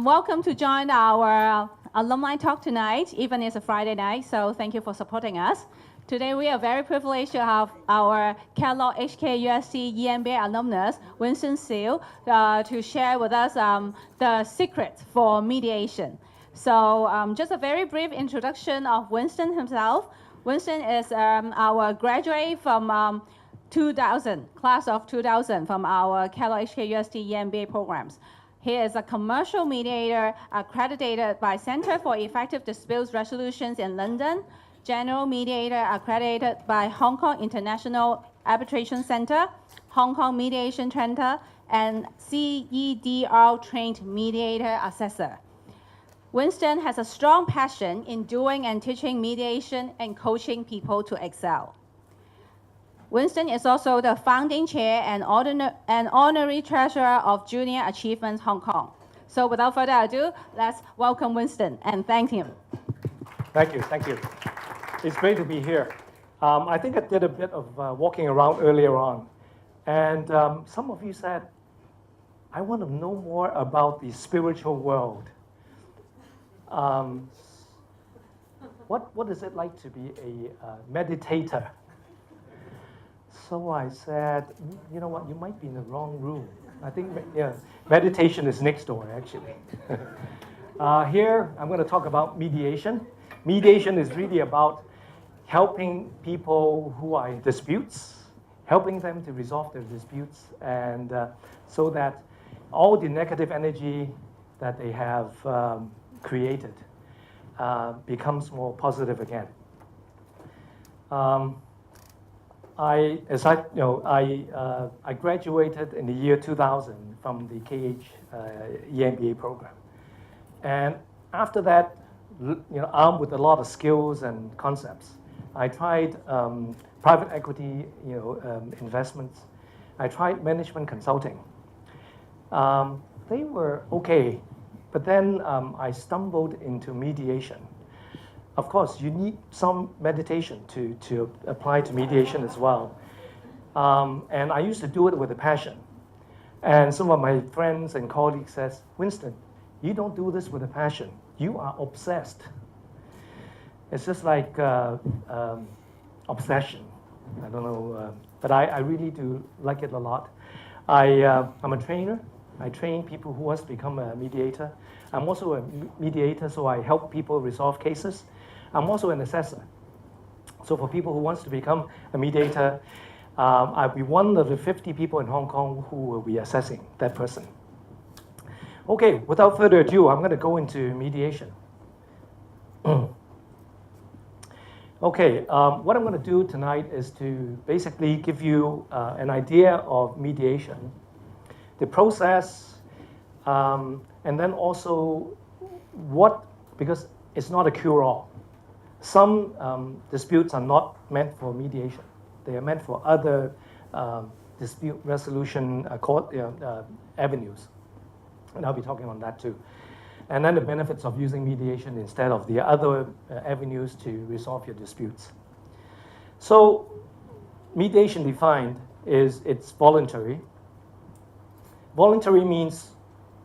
Welcome to join our alumni talk tonight, even it's a Friday night, so thank you for supporting us. Today we are very privileged to have our Kellogg HKUST EMBA alumnus, Winston Siu, to share with us the secret for mediation. So just a very brief introduction of Winston himself. Winston is our graduate from 2000, class of 2000 from our Kellogg HKUST EMBA programs. He is a commercial mediator accredited by Centre for Effective Disputes Resolutions in London, general mediator accredited by Hong Kong International Arbitration Centre, Hong Kong Mediation Centre, and CEDR trained mediator assessor. Winston has a strong passion in doing and teaching mediation and coaching people to excel. Winston is also the founding chair and honorary treasurer of Junior Achievements Hong Kong. So without further ado, let's welcome Winston and thank him. Thank you, thank you. It's great to be here. I think I did a bit of walking around earlier on, and some of you said, I want to know more about the spiritual world. What is it like to be a meditator? So I said, you know what, you might be in the wrong room. I think, yeah, meditation is next door, actually. Here, I'm going to talk about mediation. Mediation is really about helping people who are in disputes, helping them to resolve their disputes, and so that all the negative energy that they have created becomes more positive again. I graduated in the year 2000 from the KH EMBA program, and after that, armed with a lot of skills and concepts, I tried private equity, investments. I tried management consulting. They were okay, but then I stumbled into mediation. Of course, you need some meditation to apply to mediation as well. And I used to do it with a passion. And some of my friends and colleagues says, Winston, you don't do this with a passion. You are obsessed. It's just like obsession. I don't know, but I really do like it a lot. I'm a trainer. I train people who want to become a mediator. I'm also a mediator, so I help people resolve cases. I'm also an assessor. So for people who want to become a mediator, I'll be one of the 50 people in Hong Kong who will be assessing that person. Okay, without further ado, I'm going to go into mediation. Okay, what I'm going to do tonight is to basically give you an idea of mediation, the process, and then also because it's not a cure-all. Some disputes are not meant for mediation. They are meant for other dispute resolution court avenues. And I'll be talking on that too. And then the benefits of using mediation instead of the other avenues to resolve your disputes. So mediation defined is it's voluntary. Voluntary means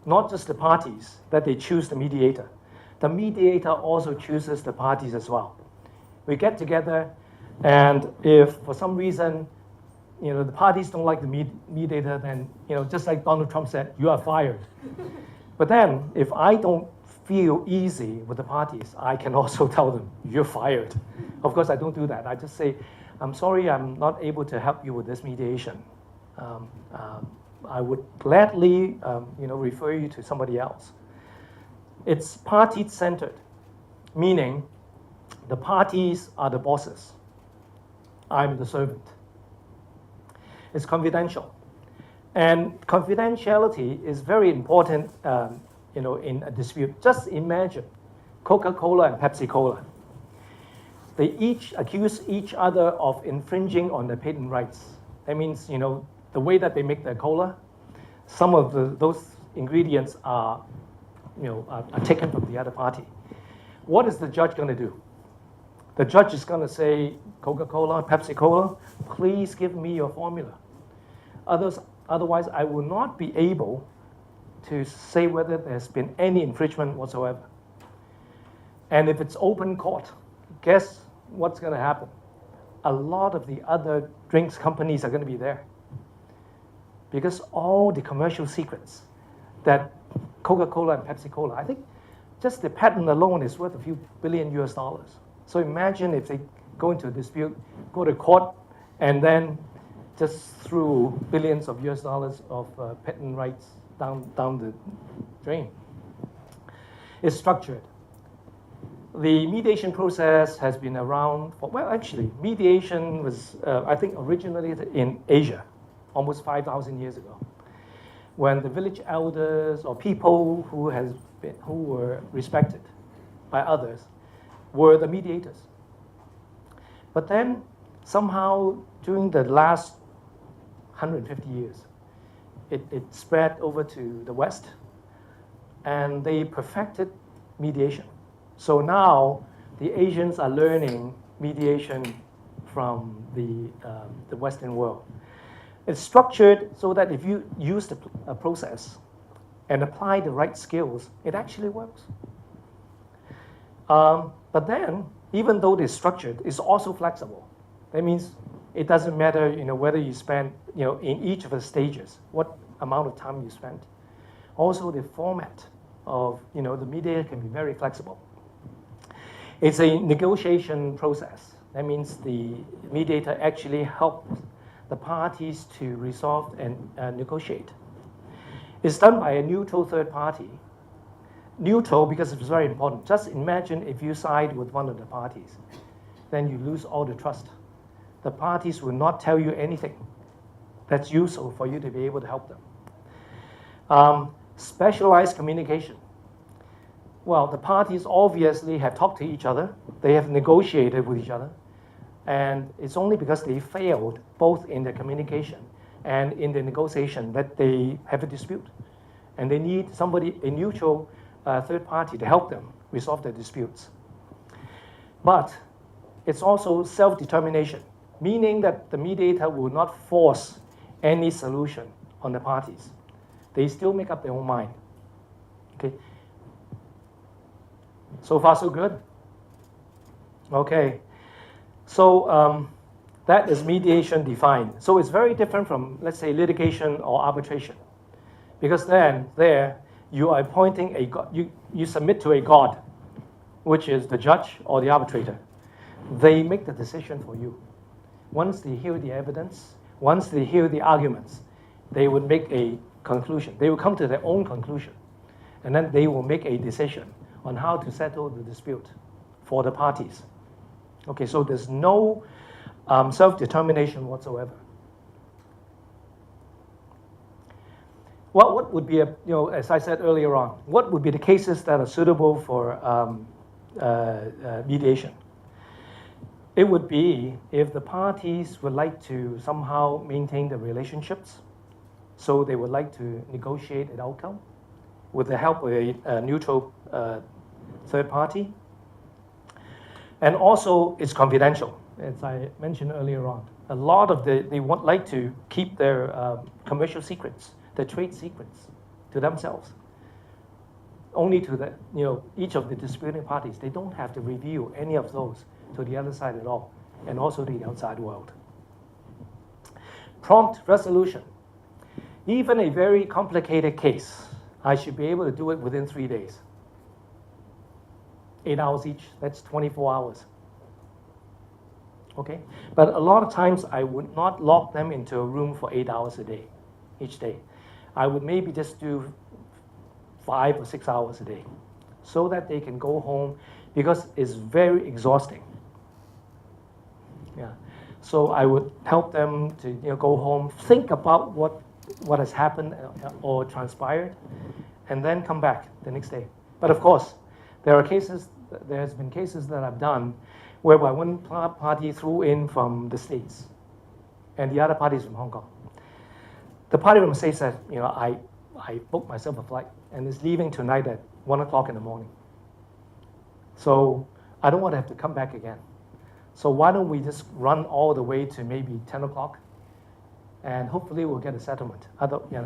not just the parties that they choose the mediator. The mediator also chooses the parties as well. We get together, and if for some reason, the parties don't like the mediator, then, just like Donald Trump said, you are fired. But then, if I don't feel easy with the parties, I can also tell them, you're fired. Of course, I don't do that. I just say, I'm sorry, I'm not able to help you with this mediation. I would gladly, refer you to somebody else. It's party-centered, meaning the parties are the bosses. I'm the servant. It's confidential. And confidentiality is very important, in a dispute. Just imagine Coca-Cola and Pepsi-Cola. They each accuse each other of infringing on their patent rights. That means, the way that they make their cola, some of those ingredients are taken from the other party. What is the judge going to do? The judge is going to say, Coca-Cola, Pepsi-Cola, please give me your formula. Otherwise, I will not be able to say whether there's been any infringement whatsoever. And if it's open court, guess what's going to happen? A lot of the other drinks companies are going to be there. Because all the commercial secrets that Coca-Cola and Pepsi-Cola, I think just the patent alone is worth a few billion US dollars. So imagine if they go into a dispute, go to court, and then just threw billions of US dollars of patent rights down the drain. It's structured. The mediation process has been around for, well, actually, mediation was, I think, originally in Asia, almost 5,000 years ago, when the village elders or people who were respected by others were the mediators. But then, somehow, during the last 150 years, it spread over to the West, and they perfected mediation. So now the Asians are learning mediation from the Western world. It's structured so that if you use a process and apply the right skills, it actually works. But then, even though it's structured, it's also flexible. That means it doesn't matter, whether you spend, in each of the stages, what amount of time you spend. Also, the format of, the mediator can be very flexible. It's a negotiation process. That means the mediator actually helps the parties to resolve and negotiate. It's done by a neutral third party. Neutral because it's very important. Just imagine if you side with one of the parties, then you lose all the trust. The parties will not tell you anything that's useful for you to be able to help them. Specialized communication. Well, the parties obviously have talked to each other. They have negotiated with each other. And it's only because they failed both in the communication and in the negotiation that they have a dispute. And they need somebody, a neutral third party, to help them resolve their disputes. But it's also self-determination, meaning that the mediator will not force any solution on the parties. They still make up their own mind. Okay. So far, so good? Okay. So that is mediation defined. So it's very different from, let's say, litigation or arbitration. Because then, there, you are appointing a god, you submit to a god, which is the judge or the arbitrator. They make the decision for you. Once they hear the evidence, once they hear the arguments, they would make a conclusion. They will come to their own conclusion. And then they will make a decision on how to settle the dispute for the parties. Okay, so there's no self-determination whatsoever. What would be, as I said earlier on, what would be the cases that are suitable for mediation? It would be if the parties would like to somehow maintain the relationships, so they would like to negotiate an outcome with the help of a neutral third party. And also, it's confidential, as I mentioned earlier on. A lot of they would like to keep their commercial secrets, their trade secrets, to themselves. Only to the, each of the disputing parties. They don't have to reveal any of those to the other side at all, and also to the outside world. Prompt resolution. Even a very complicated case, I should be able to do it within 3 days. 8 hours each, that's 24 hours. Okay? But a lot of times I would not lock them into a room for 8 hours a day, each day. I would maybe just do 5 or 6 hours a day so that they can go home, because it's very exhausting. Yeah. So I would help them to go home, think about what has happened or transpired, and then come back the next day. But of course, there's been cases that I've done whereby one party flew in from the States and the other party is from Hong Kong. The party from the States said, I booked myself a flight and is leaving tonight at 1 o'clock in the morning. So I don't want to have to come back again. So why don't we just run all the way to maybe 10 o'clock and hopefully we'll get a settlement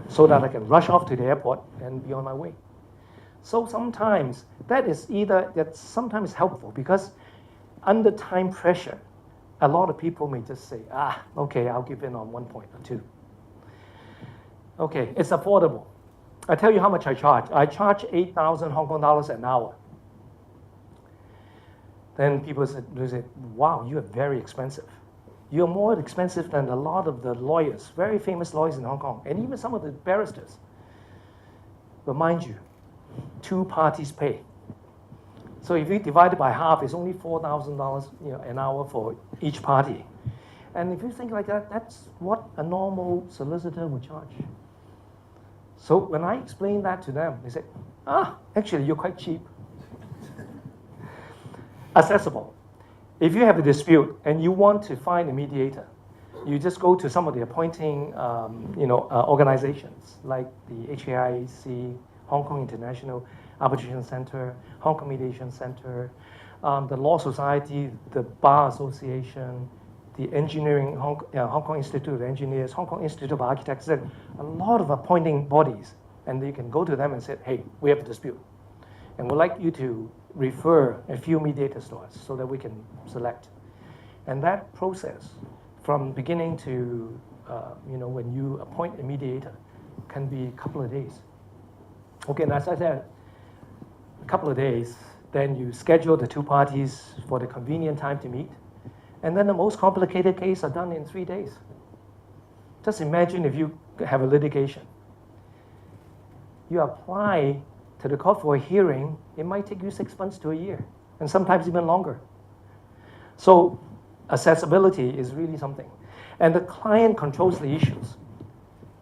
so that I can rush off to the airport and be on my way. So sometimes that's sometimes helpful because under time pressure, a lot of people may just say, okay, I'll give in on 1 point or 2. Okay, it's affordable. I tell you how much I charge. I charge 8,000 Hong Kong dollars an hour. Then people say, wow, you are very expensive. You're more expensive than a lot of the lawyers, very famous lawyers in Hong Kong, and even some of the barristers. But mind you, 2 parties pay. So if you divide it by half, it's only $4,000 an hour for each party. And if you think like that, that's what a normal solicitor would charge. So when I explain that to them, they say, actually, you're quite cheap. Accessible. If you have a dispute and you want to find a mediator, you just go to some of the appointing organizations like the HKUST, Hong Kong International Arbitration Centre, Hong Kong Mediation Centre, the Law Society, the Bar Association, the Engineering, Hong Kong Institute of Engineers, Hong Kong Institute of Architects, a lot of appointing bodies. And you can go to them and say, hey, we have a dispute. And we'd like you to refer a few mediators to us so that we can select. And that process, from beginning to when you appoint a mediator, can be a couple of days. Okay, and as I said, a couple of days, then you schedule the 2 parties for the convenient time to meet. And then the most complicated cases are done in 3 days. Just imagine if you have a litigation. You apply to the court for a hearing, it might take you 6 months to a year, and sometimes even longer. So accessibility is really something. And the client controls the issues.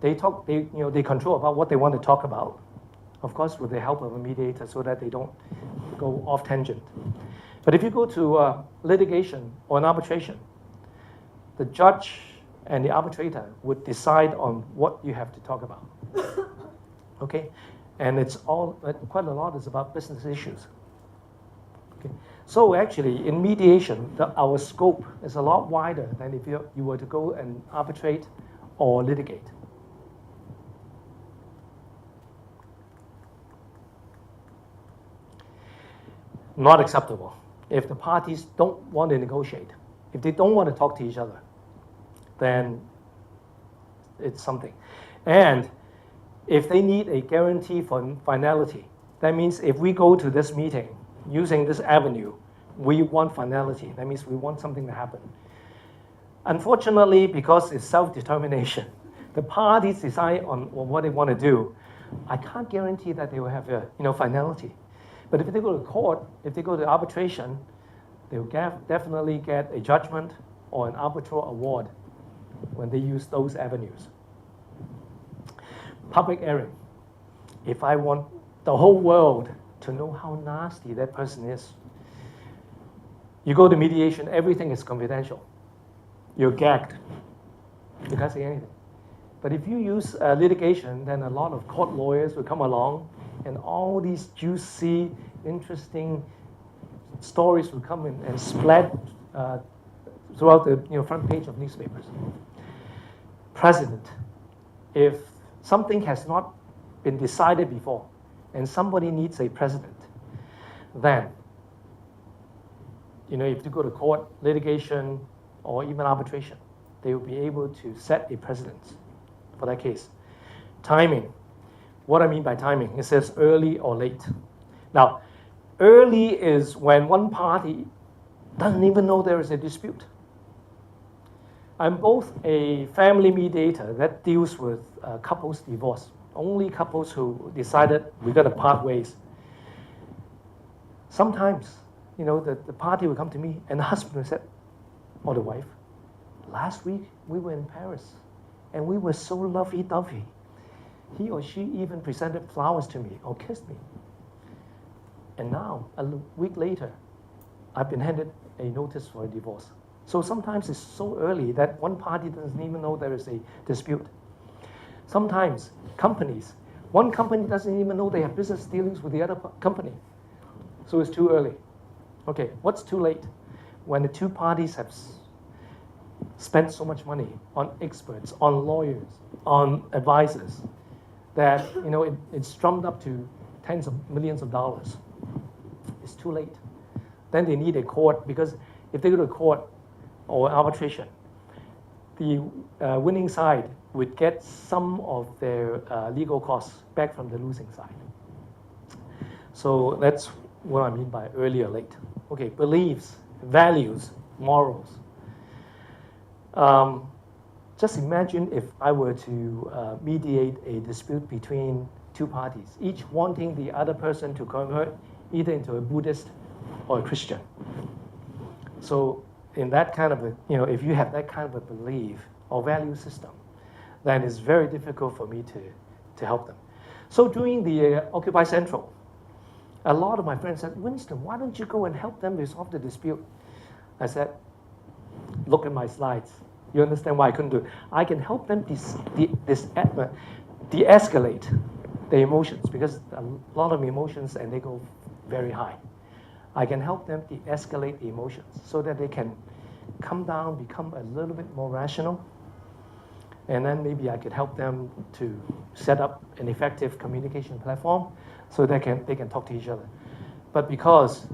They control about what they want to talk about, of course, with the help of a mediator so that they don't go off tangent. But if you go to litigation or an arbitration, the judge and the arbitrator would decide on what you have to talk about. Okay? And it's quite a lot is about business issues. Okay? So actually, in mediation, our scope is a lot wider than if you were to go and arbitrate or litigate. Not acceptable. If the parties don't want to negotiate, if they don't want to talk to each other, then it's something. And if they need a guarantee for finality, that means if we go to this meeting using this avenue, we want finality. That means we want something to happen. Unfortunately, because it's self-determination, the parties decide on what they want to do. I can't guarantee that they will have finality. But if they go to court, if they go to arbitration, they will definitely get a judgment or an arbitral award when they use those avenues. Public airing. If I want the whole world to know how nasty that person is, you go to mediation, everything is confidential. You're gagged. You can't say anything. But if you use litigation, then a lot of court lawyers will come along, and all these juicy, interesting stories will come in and splat throughout the front page of newspapers. Precedent. If something has not been decided before, and somebody needs a precedent, then if you go to court, litigation, or even arbitration, they will be able to set a precedent for that case. Timing. What I mean by timing, it says early or late. Now, early is when one party doesn't even know there is a dispute. I'm both a family mediator that deals with couples divorce, only couples who decided we're going to part ways. Sometimes, the party will come to me and the husband will say, or the wife, last week we were in Paris and we were so lovey-dovey. He or she even presented flowers to me or kissed me. And now, a week later, I've been handed a notice for a divorce. So sometimes it's so early that one party doesn't even know there is a dispute. Sometimes companies, one company doesn't even know they have business dealings with the other company. So it's too early. Okay, what's too late? When the 2 parties have spend so much money on experts, on lawyers, on advisors, that it's drummed up to tens of millions of dollars. It's too late. Then they need a court, because if they go to court or arbitration, the winning side would get some of their legal costs back from the losing side. So that's what I mean by early or late. Okay, beliefs, values, morals. Just imagine if I were to mediate a dispute between two parties, each wanting the other person to convert either into a Buddhist or a Christian. So in that kind of if you have that kind of a belief or value system, then it's very difficult for me to help them. So during the Occupy Central, a lot of my friends said, Winston, why don't you go and help them resolve the dispute? I said, look at my slides. You understand why I couldn't do it? I can help them de-escalate the emotions, because a lot of emotions and they go very high. I can help them de-escalate the emotions so that they can come down, become a little bit more rational. And then maybe I could help them to set up an effective communication platform so they can talk to each other. But because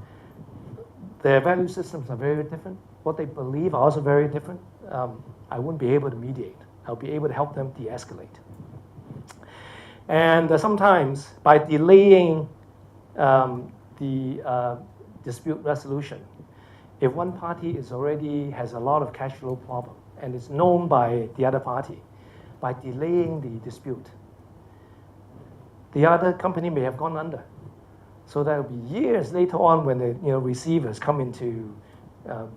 their value systems are very different, what they believe are also very different, I wouldn't be able to mediate. I'll be able to help them de-escalate. And sometimes by delaying the dispute resolution, if one party has a lot of cash flow problem and is known by the other party, by delaying the dispute, the other company may have gone under. So that will be years later on when the receivers come into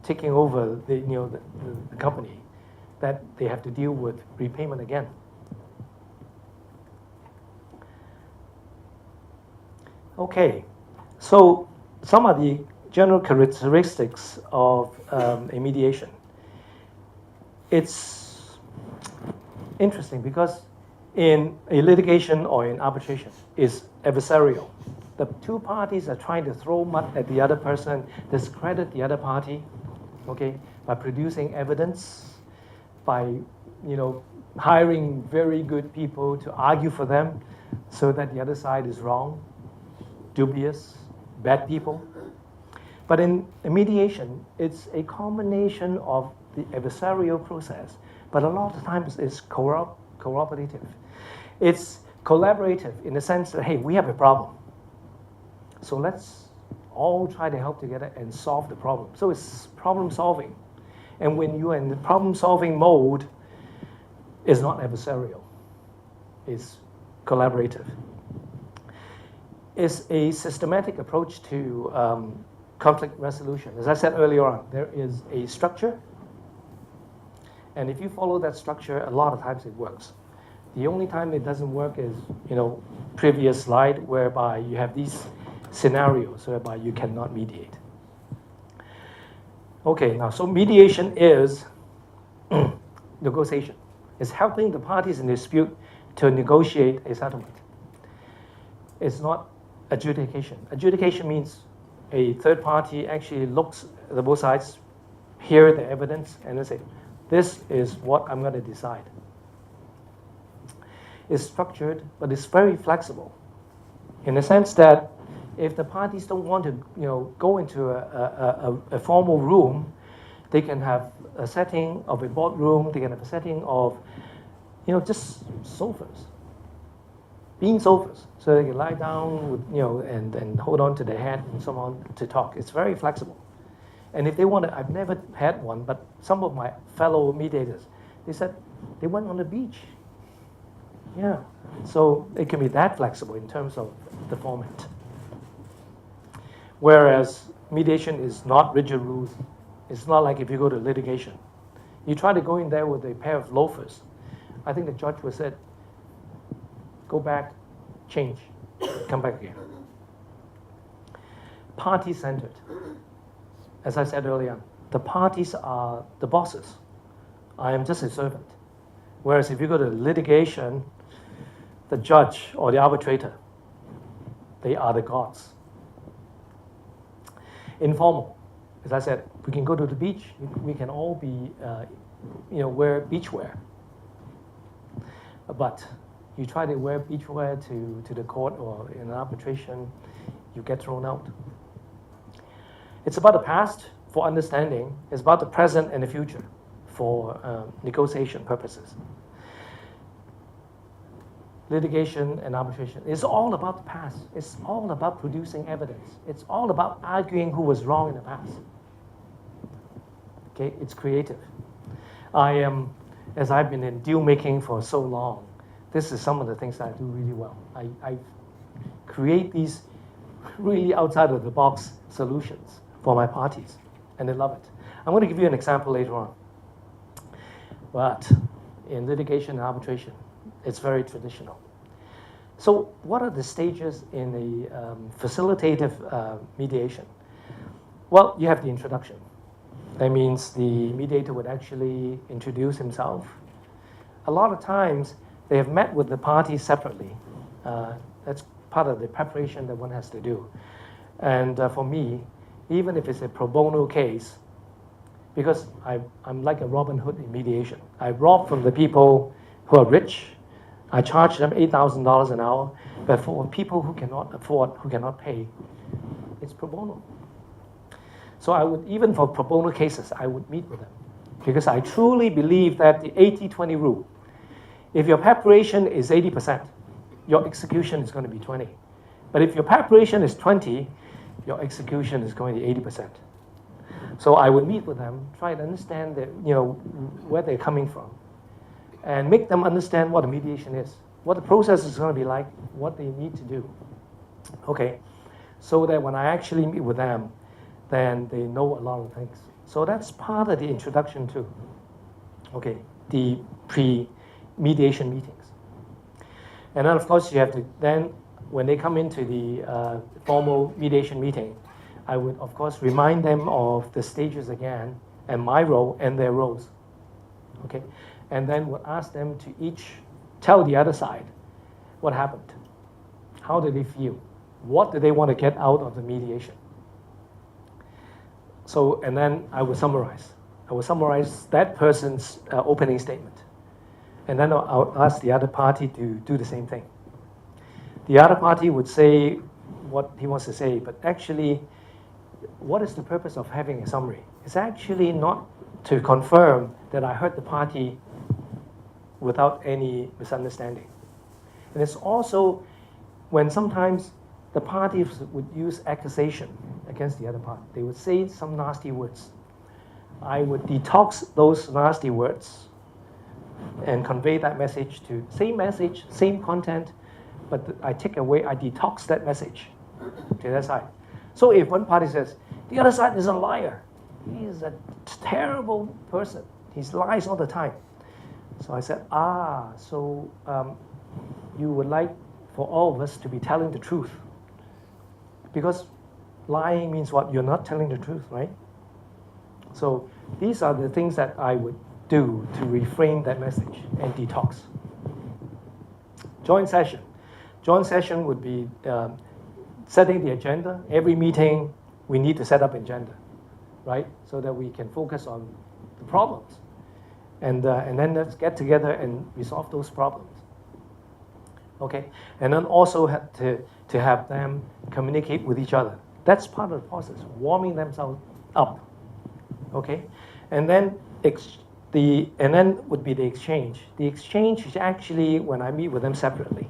taking over the company, that they have to deal with repayment again. Okay, so some of the general characteristics of a mediation. It's interesting because in a litigation or in arbitration, it's adversarial. The two parties are trying to throw mud at the other person, discredit the other party, okay, by producing evidence, by hiring very good people to argue for them so that the other side is wrong, dubious, bad people. But in a mediation, it's a combination of the adversarial process, but a lot of times it's cooperative. It's collaborative in the sense that, hey, we have a problem, so let's all try to help together and solve the problem. So it's problem solving. And when you're in the problem solving mode, it's not adversarial, it's collaborative. It's a systematic approach to conflict resolution. As I said earlier on, there is a structure, and if you follow that structure, a lot of times it works. The only time it doesn't work is, previous slide, whereby you have these scenarios whereby you cannot mediate. Okay, now, so mediation is negotiation. It's helping the parties in dispute to negotiate a settlement. It's not adjudication. Adjudication means a third party actually looks at both sides, hear the evidence, and then say, this is what I'm going to decide. It's structured, but it's very flexible in the sense that if the parties don't want to go into a formal room, they can have a setting of a boardroom, they can have a setting of just sofas, bean sofas, so they can lie down with, and hold on to their head and so on to talk. It's very flexible. And if they want to, I've never had one, but some of my fellow mediators, they said they went on the beach. Yeah, so it can be that flexible in terms of the format. Whereas mediation is not rigid rules. It's not like if you go to litigation. You try to go in there with a pair of loafers. I think the judge would say, go back, change, come back again. Party-centered. As I said earlier, the parties are the bosses. I am just a servant. Whereas if you go to litigation, the judge or the arbitrator, they are the gods. Informal. As I said, we can go to the beach. We can all be wear beachwear. But you try to wear beachwear to the court or in an arbitration, you get thrown out. It's about the past for understanding. It's about the present and the future for negotiation purposes. Litigation and arbitration is all about the past. It's all about producing evidence. It's all about arguing who was wrong in the past. Okay, it's creative. As I've been in deal making for so long, this is some of the things that I do really well. I create these really outside of the box solutions for my parties, and they love it. I'm going to give you an example later on. But in litigation and arbitration, it's very traditional. So what are the stages in the facilitative mediation? Well, you have the introduction. That means the mediator would actually introduce himself. A lot of times, they have met with the parties separately. That's part of the preparation that one has to do. And for me, even if it's a pro bono case, because I'm like a Robin Hood in mediation. I rob from the people who are rich. I charge them $8,000 an hour. But for people who cannot afford, who cannot pay, it's pro bono. So I would, even for pro bono cases, I would meet with them. Because I truly believe that the 80-20 rule, if your preparation is 80%, your execution is going to be 20. But if your preparation is 20, your execution is going to be 80%. So I would meet with them, try to understand where they're coming from, and make them understand what a mediation is, what the process is going to be like, what they need to do. Okay, so that when I actually meet with them, then they know a lot of things. So that's part of the introduction too. Okay, the pre-mediation meetings. And then of course you have to, then when they come into the formal mediation meeting, I would of course remind them of the stages again, and my role and their roles. Okay, and then would ask them to each tell the other side what happened. How did they feel? What do they want to get out of the mediation? So, and then I would summarize. I would summarize that person's opening statement. And then I'll ask the other party to do the same thing. The other party would say what he wants to say, but actually, what is the purpose of having a summary? It's actually not to confirm that I heard the party without any misunderstanding. And it's also when sometimes the parties would use accusation against the other party. They would say some nasty words. I would detox those nasty words and convey that message to same message, same content, but I detox that message to that side. So if one party says, the other side is a liar, he is a terrible person, he lies all the time. So I said, so you would like for all of us to be telling the truth. Because lying means what? You're not telling the truth, right? So these are the things that I would do to reframe that message and detox. Joint session. Joint session would be setting the agenda. Every meeting, we need to set up an agenda, right? So that we can focus on the problems. And then let's get together and resolve those problems. Okay? And then also have to have them communicate with each other. That's part of the process, warming themselves up. Okay? And then would be the exchange. The exchange is actually when I meet with them separately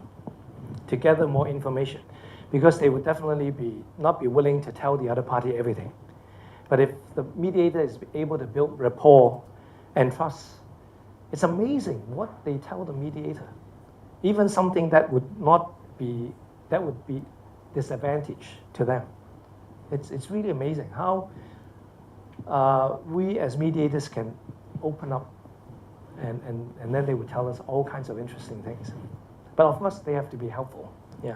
to gather more information, because they would definitely not be willing to tell the other party everything. But if the mediator is able to build rapport and trust, it's amazing what they tell the mediator. Even something that would be disadvantage to them. It's really amazing how we as mediators can open up and then they would tell us all kinds of interesting things. But of course, they have to be helpful. Yeah.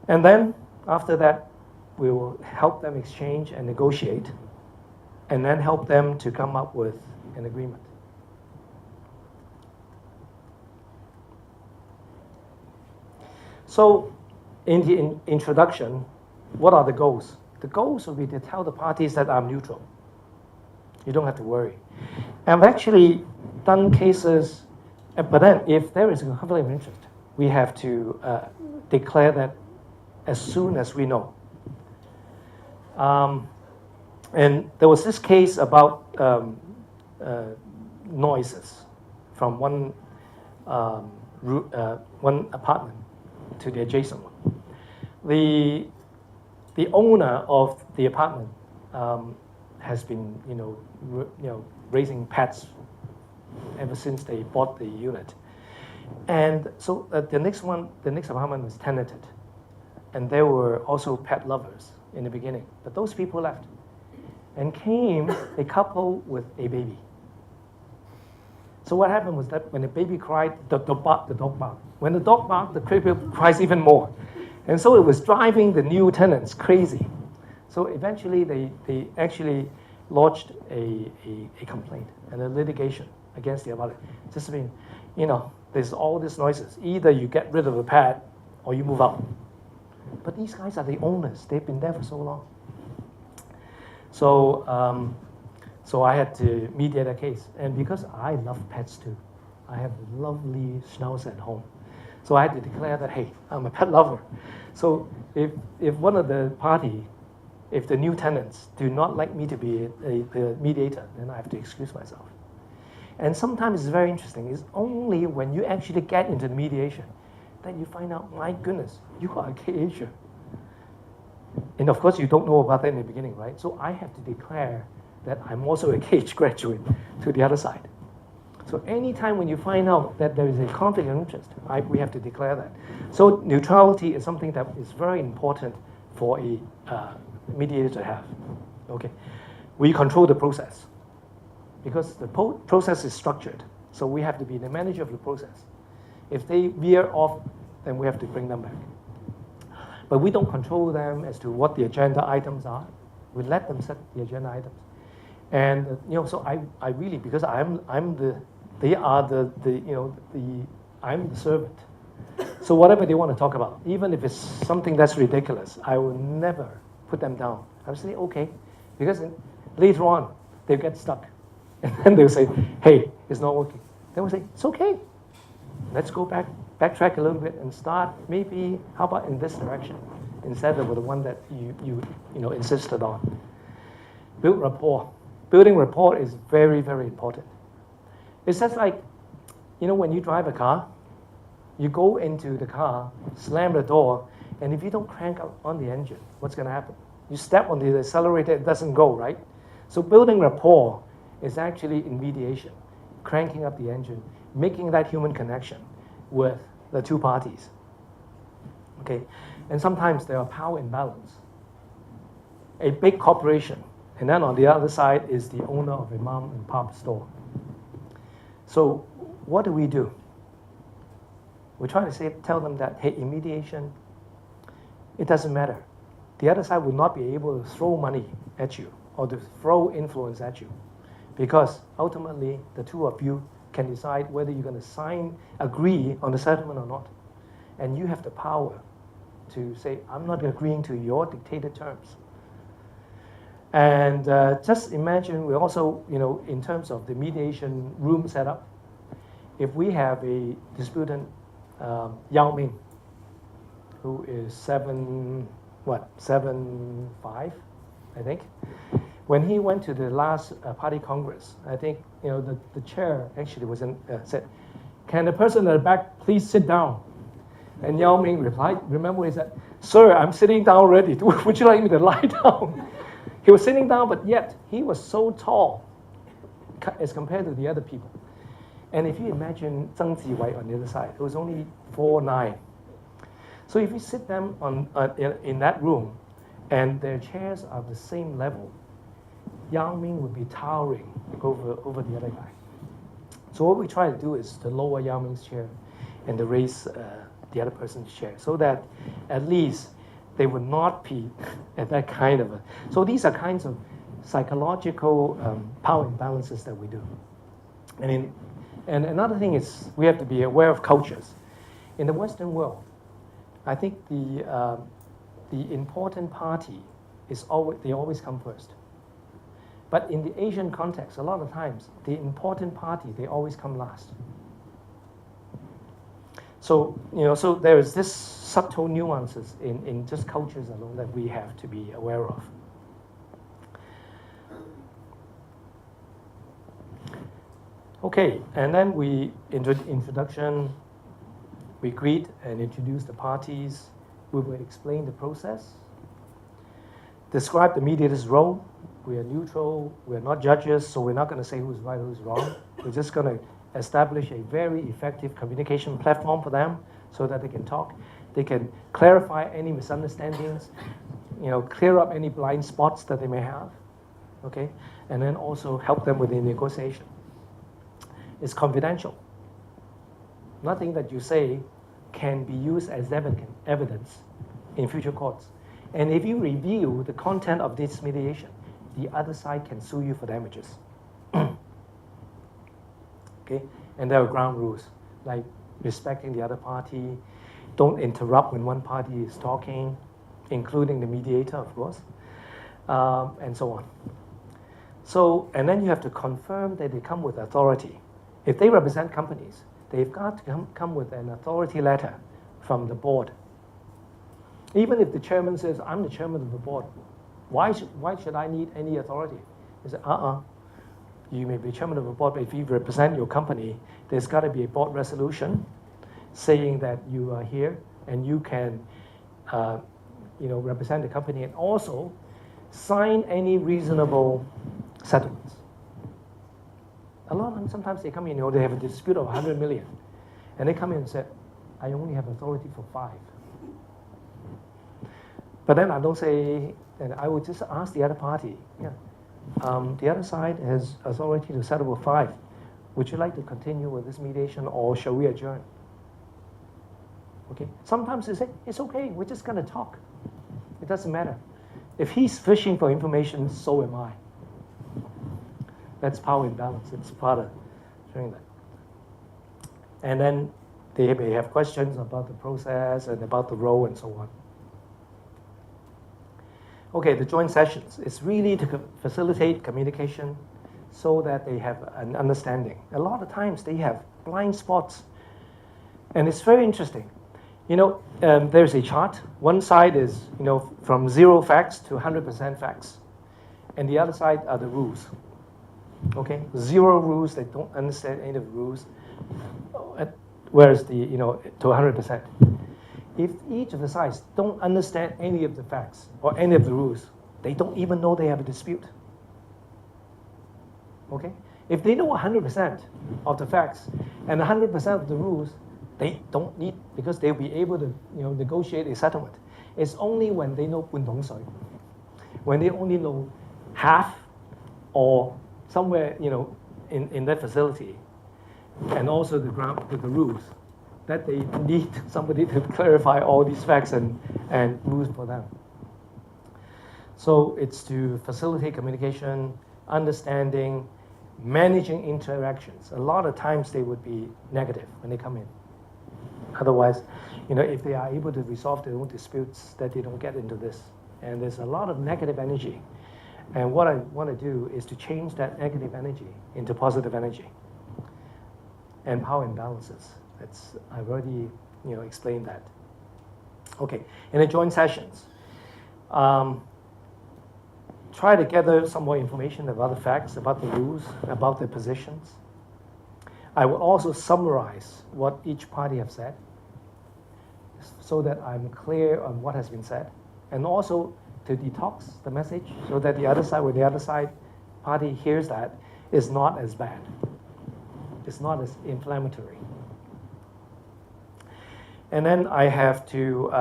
And then after that, we will help them exchange and negotiate, and then help them to come up with an agreement. So in the introduction, what are the goals? The goals will be to tell the parties that I'm neutral. You don't have to worry. I've actually done cases, but then if there is a conflict of interest, we have to declare that as soon as we know. And there was this case about noises from one apartment to the adjacent one. The owner of the apartment has been, raising pets ever since they bought the unit, and so the next apartment was tenanted, and there were also pet lovers in the beginning, but those people left, and came a couple with a baby. So what happened was that when the baby cried, the dog barked. When the dog barked, the baby cries even more. And so it was driving the new tenants crazy. So eventually they actually lodged a complaint and a litigation against the apartment. Just being, there's all these noises. Either you get rid of the pet or you move out. But these guys are the owners. They've been there for so long. So, so I had to mediate a case. And because I love pets too, I have a lovely schnauzer at home. So I had to declare that, hey, I'm a pet lover. So if one of the party, if the new tenants do not like me to be the mediator, then I have to excuse myself. And sometimes it's very interesting. It's only when you actually get into the mediation that you find out, my goodness, you are a KH. And of course, you don't know about that in the beginning, right? So I have to declare that I'm also a KH graduate to the other side. So anytime when you find out that there is a conflict of interest, we have to declare that. So neutrality is something that is very important for a mediator to have. Okay, we control the process because the process is structured. So we have to be the manager of the process. If they veer off, then we have to bring them back. But we don't control them as to what the agenda items are. We let them set the agenda items. And so I really, because I'm the servant. So whatever they want to talk about, even if it's something that's ridiculous, I will never put them down. I will say, okay, because later on, they'll get stuck. And then they'll say, hey, it's not working. Then we'll say, it's okay. Let's go backtrack a little bit and start maybe, how about in this direction, instead of the one that you insisted on. Build rapport. Building rapport is very, very important. It's just like, when you drive a car, you go into the car, slam the door, and if you don't crank up on the engine, what's going to happen? You step on the accelerator, it doesn't go, right? So building rapport is actually in mediation, cranking up the engine, making that human connection with the two parties. Okay, and sometimes there are power imbalance. A big corporation, and then on the other side is the owner of a mom and pop store. So what do? We're trying to tell them that, hey, in mediation, it doesn't matter. The other side will not be able to throw money at you or to throw influence at you, because ultimately the two of you can decide whether you're going to agree on the settlement or not. And you have the power to say, I'm not agreeing to your dictated terms. And just imagine, we also, in terms of the mediation room setup, if we have a disputant, Yao Ming, who is 7'5", I think. When he went to the last party congress, I think the chair actually said, "Can the person at the back please sit down?" And Yao Ming replied, remember he said, "Sir, I'm sitting down already. Would you like me to lie down?" He was sitting down, but yet he was so tall as compared to the other people. And if you imagine Zheng Ziwei on the other side, it was only 4'9". So if you sit them in that room, and their chairs are the same level, Yao Ming would be towering over the other guy. So what we try to do is to lower Yao Ming's chair and to raise the other person's chair, so that at least they would not be at that kind of So these are kinds of psychological power imbalances that we do. And another thing is we have to be aware of cultures. In the Western world, I think the important party they always come first. But in the Asian context, a lot of times, the important party, they always come last. So, so there is this subtle nuances in just cultures alone that we have to be aware of. Okay, and then we introduction, we greet and introduce the parties. We will explain the process, describe the mediator's role. We are neutral, we're not judges, so we're not going to say who's right, who's wrong. We're just going to establish a very effective communication platform for them so that they can talk. They can clarify any misunderstandings, clear up any blind spots that they may have, okay? And then also help them with the negotiation. It's confidential. Nothing that you say can be used as evidence in future courts. And if you review the content of this mediation, the other side can sue you for damages. Okay? And there are ground rules, like respecting the other party, don't interrupt when one party is talking, including the mediator, of course, and so on. So, and then you have to confirm that they come with authority. If they represent companies, they've got to come with an authority letter from the board. Even if the chairman says, I'm the chairman of the board, why should I need any authority? He said, you may be chairman of a board, but if you represent your company, there's got to be a board resolution saying that you are here and you can represent the company, and also sign any reasonable settlements. A lot of them, sometimes they come in, they have a dispute of 100 million, and they come in and say, I only have authority for 5. But then I don't say, and I would just ask the other party, the other side has authority to settle with 5. Would you like to continue with this mediation, or shall we adjourn? Okay. Sometimes they say, it's okay, we're just going to talk. It doesn't matter. If he's fishing for information, so am I. That's power imbalance. It's part of showing that. And then they may have questions about the process and about the role and so on. Okay, the joint sessions. It's really to facilitate communication so that they have an understanding. A lot of times they have blind spots. And it's very interesting. There's a chart. One side is, from 0 facts to 100% facts. And the other side are the rules. Okay, 0 rules, they don't understand any of the rules. Whereas to 100%. If each of the sides don't understand any of the facts or any of the rules, they don't even know they have a dispute. Okay? If they know 100% of the facts and 100% of the rules, they don't need, because they'll be able to negotiate a settlement. It's only when they know 半桶水, when they only know half or somewhere in that facility, and also the ground with the rules, that they need somebody to clarify all these facts and rules for them. So it's to facilitate communication, understanding, managing interactions. A lot of times they would be negative when they come in. Otherwise, if they are able to resolve their own disputes, that they don't get into this. And there's a lot of negative energy. And what I want to do is to change that negative energy into positive energy and power imbalances. I've already explained that. Okay, in the joint sessions, try to gather some more information about the facts, about the rules, about their positions. I will also summarize what each party have said so that I'm clear on what has been said, and also to detox the message so that the other side, when the other side party hears that, it's not as bad. It's not as inflammatory. And then I have to,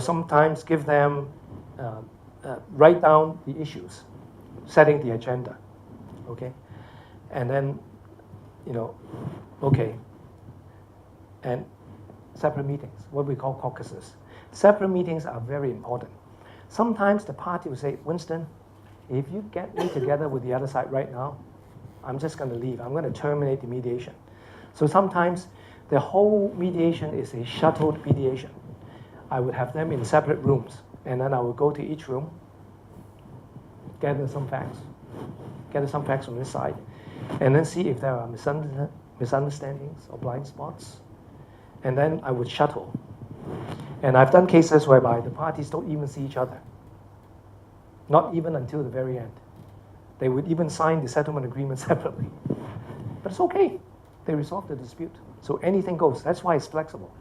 sometimes give them, write down the issues, setting the agenda, okay? And then, okay. And separate meetings, what we call caucuses. Separate meetings are very important. Sometimes the party will say, Winston, if you get me together with the other side right now, I'm just going to leave. I'm going to terminate the mediation. So sometimes the whole mediation is a shuttled mediation. I would have them in separate rooms, and then I would go to each room, gather some facts, gather some facts from this side, and then see if there are misunderstandings or blind spots. And then I would shuttle. And I've done cases whereby the parties don't even see each other, not even until the very end. They would even sign the settlement agreement separately. But it's okay. They resolve the dispute. So anything goes. That's why it's flexible.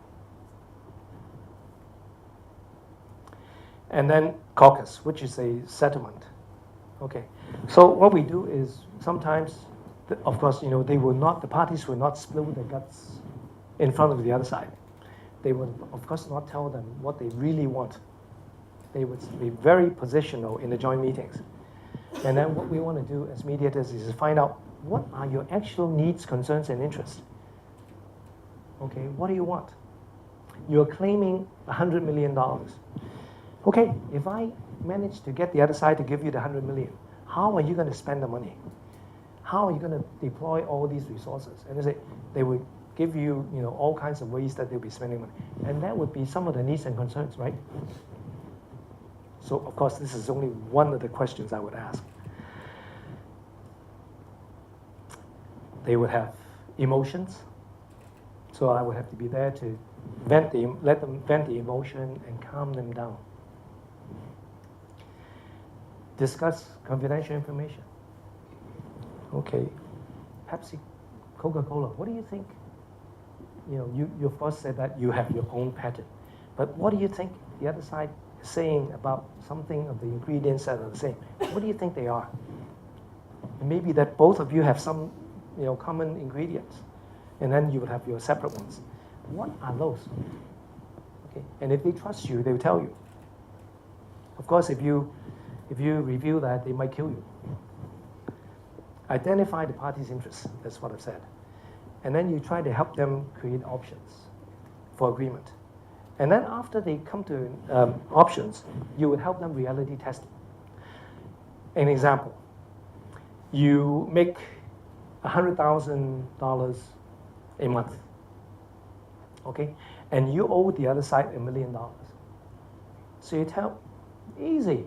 And then caucus, which is a settlement. Okay. So what we do is sometimes, of course, the parties will not spill their guts in front of the other side. They would, of course, not tell them what they really want. They would be very positional in the joint meetings. And then what we want to do as mediators is to find out what are your actual needs, concerns, and interests. Okay, what do you want? You're claiming $100 million. Okay, if I manage to get the other side to give you the $100 million, how are you going to spend the money? How are you going to deploy all these resources? And they would give you, all kinds of ways that they'll be spending money. And that would be some of the needs and concerns, right? So, of course, this is only one of the questions I would ask. They would have emotions. So I would have to be there to let them vent the emotion and calm them down. Discuss confidential information. Okay, Pepsi, Coca-Cola, what do you think? You of course said that you have your own patent, but what do you think the other side is saying about something of the ingredients that are the same? What do you think they are? And maybe that both of you have some, common ingredients, and then you would have your separate ones. What are those? Okay, and if they trust you, they will tell you. Of course, if you reveal that, they might kill you. Identify the party's interests, that's what I've said. And then you try to help them create options for agreement. And then after they come to options, you would help them reality test it. An example, you make $100,000 a month, okay? And you owe the other side $1 million. So you tell, easy,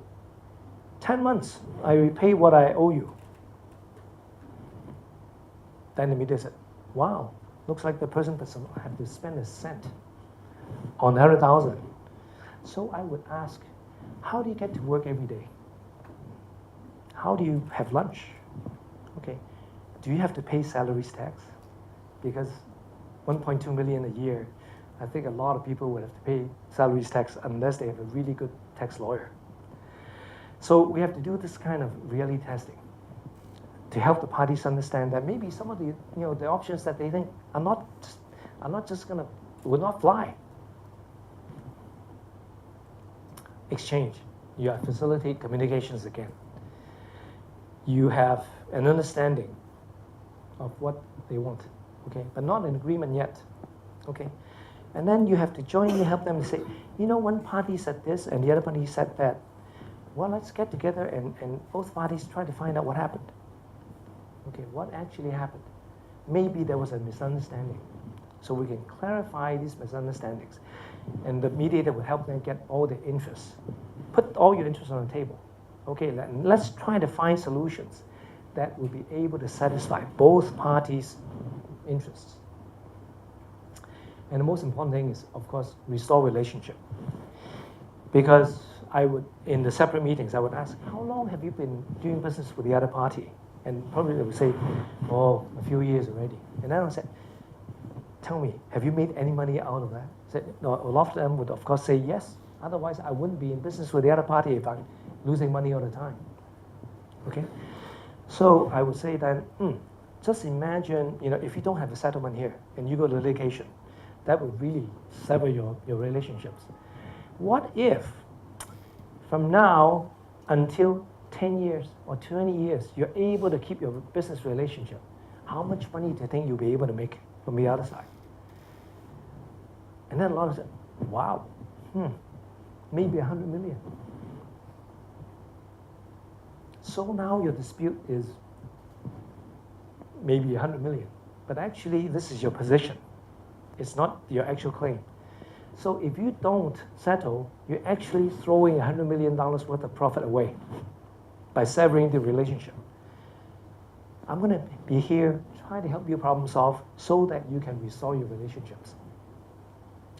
10 months, I repay what I owe you. Then the mediator said, wow, looks like the person doesn't have to spend a cent on 100,000. So I would ask, how do you get to work every day? How do you have lunch? Okay, do you have to pay salaries tax? Because 1.2 million a year, I think a lot of people would have to pay salaries tax unless they have a really good tax lawyer. So we have to do this kind of reality testing to help the parties understand that maybe some of the the options that they think are not just will not fly. Exchange. You facilitate communications again. You have an understanding of what they want, okay, but not an agreement yet, okay. And then you have to jointly help them to say, one party said this and the other party said that. Well, let's get together and both parties try to find out what happened. Okay, what actually happened? Maybe there was a misunderstanding. So we can clarify these misunderstandings. And the mediator will help them get all the interests. Put all your interests on the table. Okay, let's try to find solutions that will be able to satisfy both parties' interests. And the most important thing is, of course, restore relationship. Because in the separate meetings, I would ask, how long have you been doing business with the other party? And probably they would say, oh, a few years already. And then I said, tell me, have you made any money out of that? I said, no, a lot of them would, of course, say yes. Otherwise, I wouldn't be in business with the other party if I'm losing money all the time. Okay? So I would say then, just imagine, if you don't have a settlement here and you go to litigation, that would really sever your relationships. What if, from now until 10 years or 20 years, you're able to keep your business relationship? How much money do you think you'll be able to make from the other side? And then a lot of them said, wow, maybe 100 million. So now your dispute is maybe 100 million. But actually, this is your position. It's not your actual claim. So if you don't settle, you're actually throwing $100 million worth of profit away by severing the relationship. I'm going to be here, try to help you problem solve so that you can restore your relationships.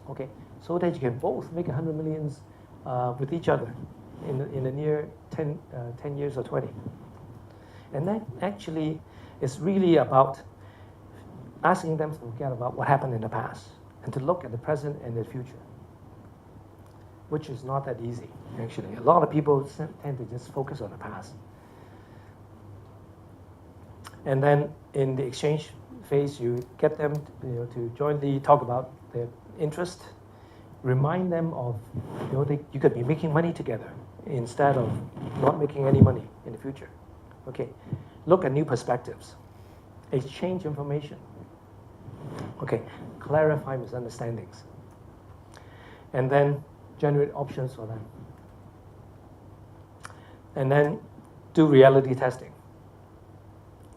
Okay, so that you can both make 100 millions with each other in the near 10 years or 20. And that actually is really about asking them to forget about what happened in the past and to look at the present and the future, which is not that easy, actually. A lot of people tend to just focus on the past. And then in the exchange phase, you get them to jointly talk about their interest, remind them of, you could be making money together instead of not making any money in the future. Okay, look at new perspectives, exchange information. Okay, clarify misunderstandings, and then generate options for them. And then do reality testing.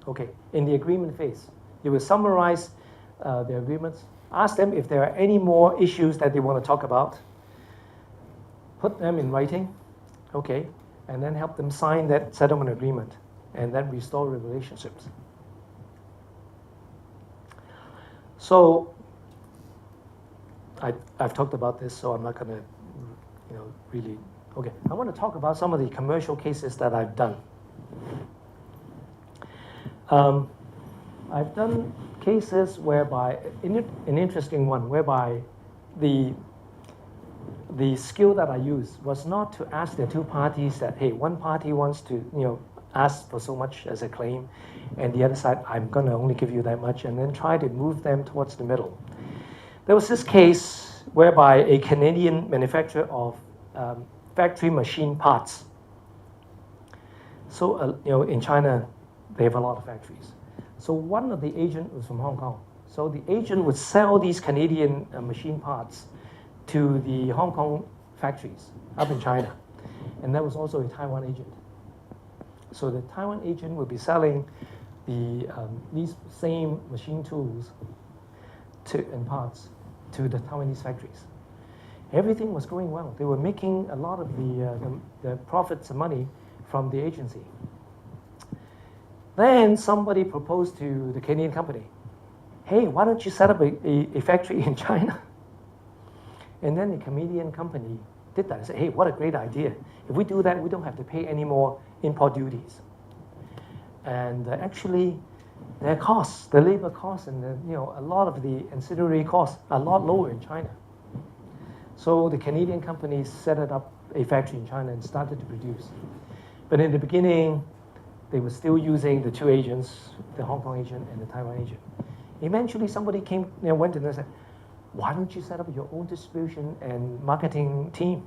Okay, in the agreement phase, you will summarize the agreements, ask them if there are any more issues that they want to talk about, put them in writing, okay, and then help them sign that settlement agreement, and then restore the relationships. So I've talked about this, so I'm not going to, really. Okay, I want to talk about some of the commercial cases that I've done. I've done cases whereby, an interesting one, whereby the skill that I used was not to ask the two parties that, hey, one party wants to, ask for so much as a claim, and the other side, I'm going to only give you that much, and then try to move them towards the middle. There was this case whereby a Canadian manufacturer of factory machine parts. So, in China, they have a lot of factories. So one of the agents was from Hong Kong. So the agent would sell these Canadian machine parts to the Hong Kong factories up in China. And that was also a Taiwan agent. So the Taiwan agent would be selling these same machine tools and parts to the Taiwanese factories. Everything was going well. They were making a lot of the profits and money from the agency. Then somebody proposed to the Canadian company, hey, why don't you set up a factory in China? And then the Canadian company did that. I said, hey, what a great idea. If we do that, we don't have to pay any more import duties. And actually, their costs, the labor costs, and a lot of the ancillary costs are a lot lower in China. So the Canadian company set up a factory in China and started to produce. But in the beginning, they were still using the two agents, the Hong Kong agent and the Taiwan agent. Eventually, somebody went to them and said, why don't you set up your own distribution and marketing team?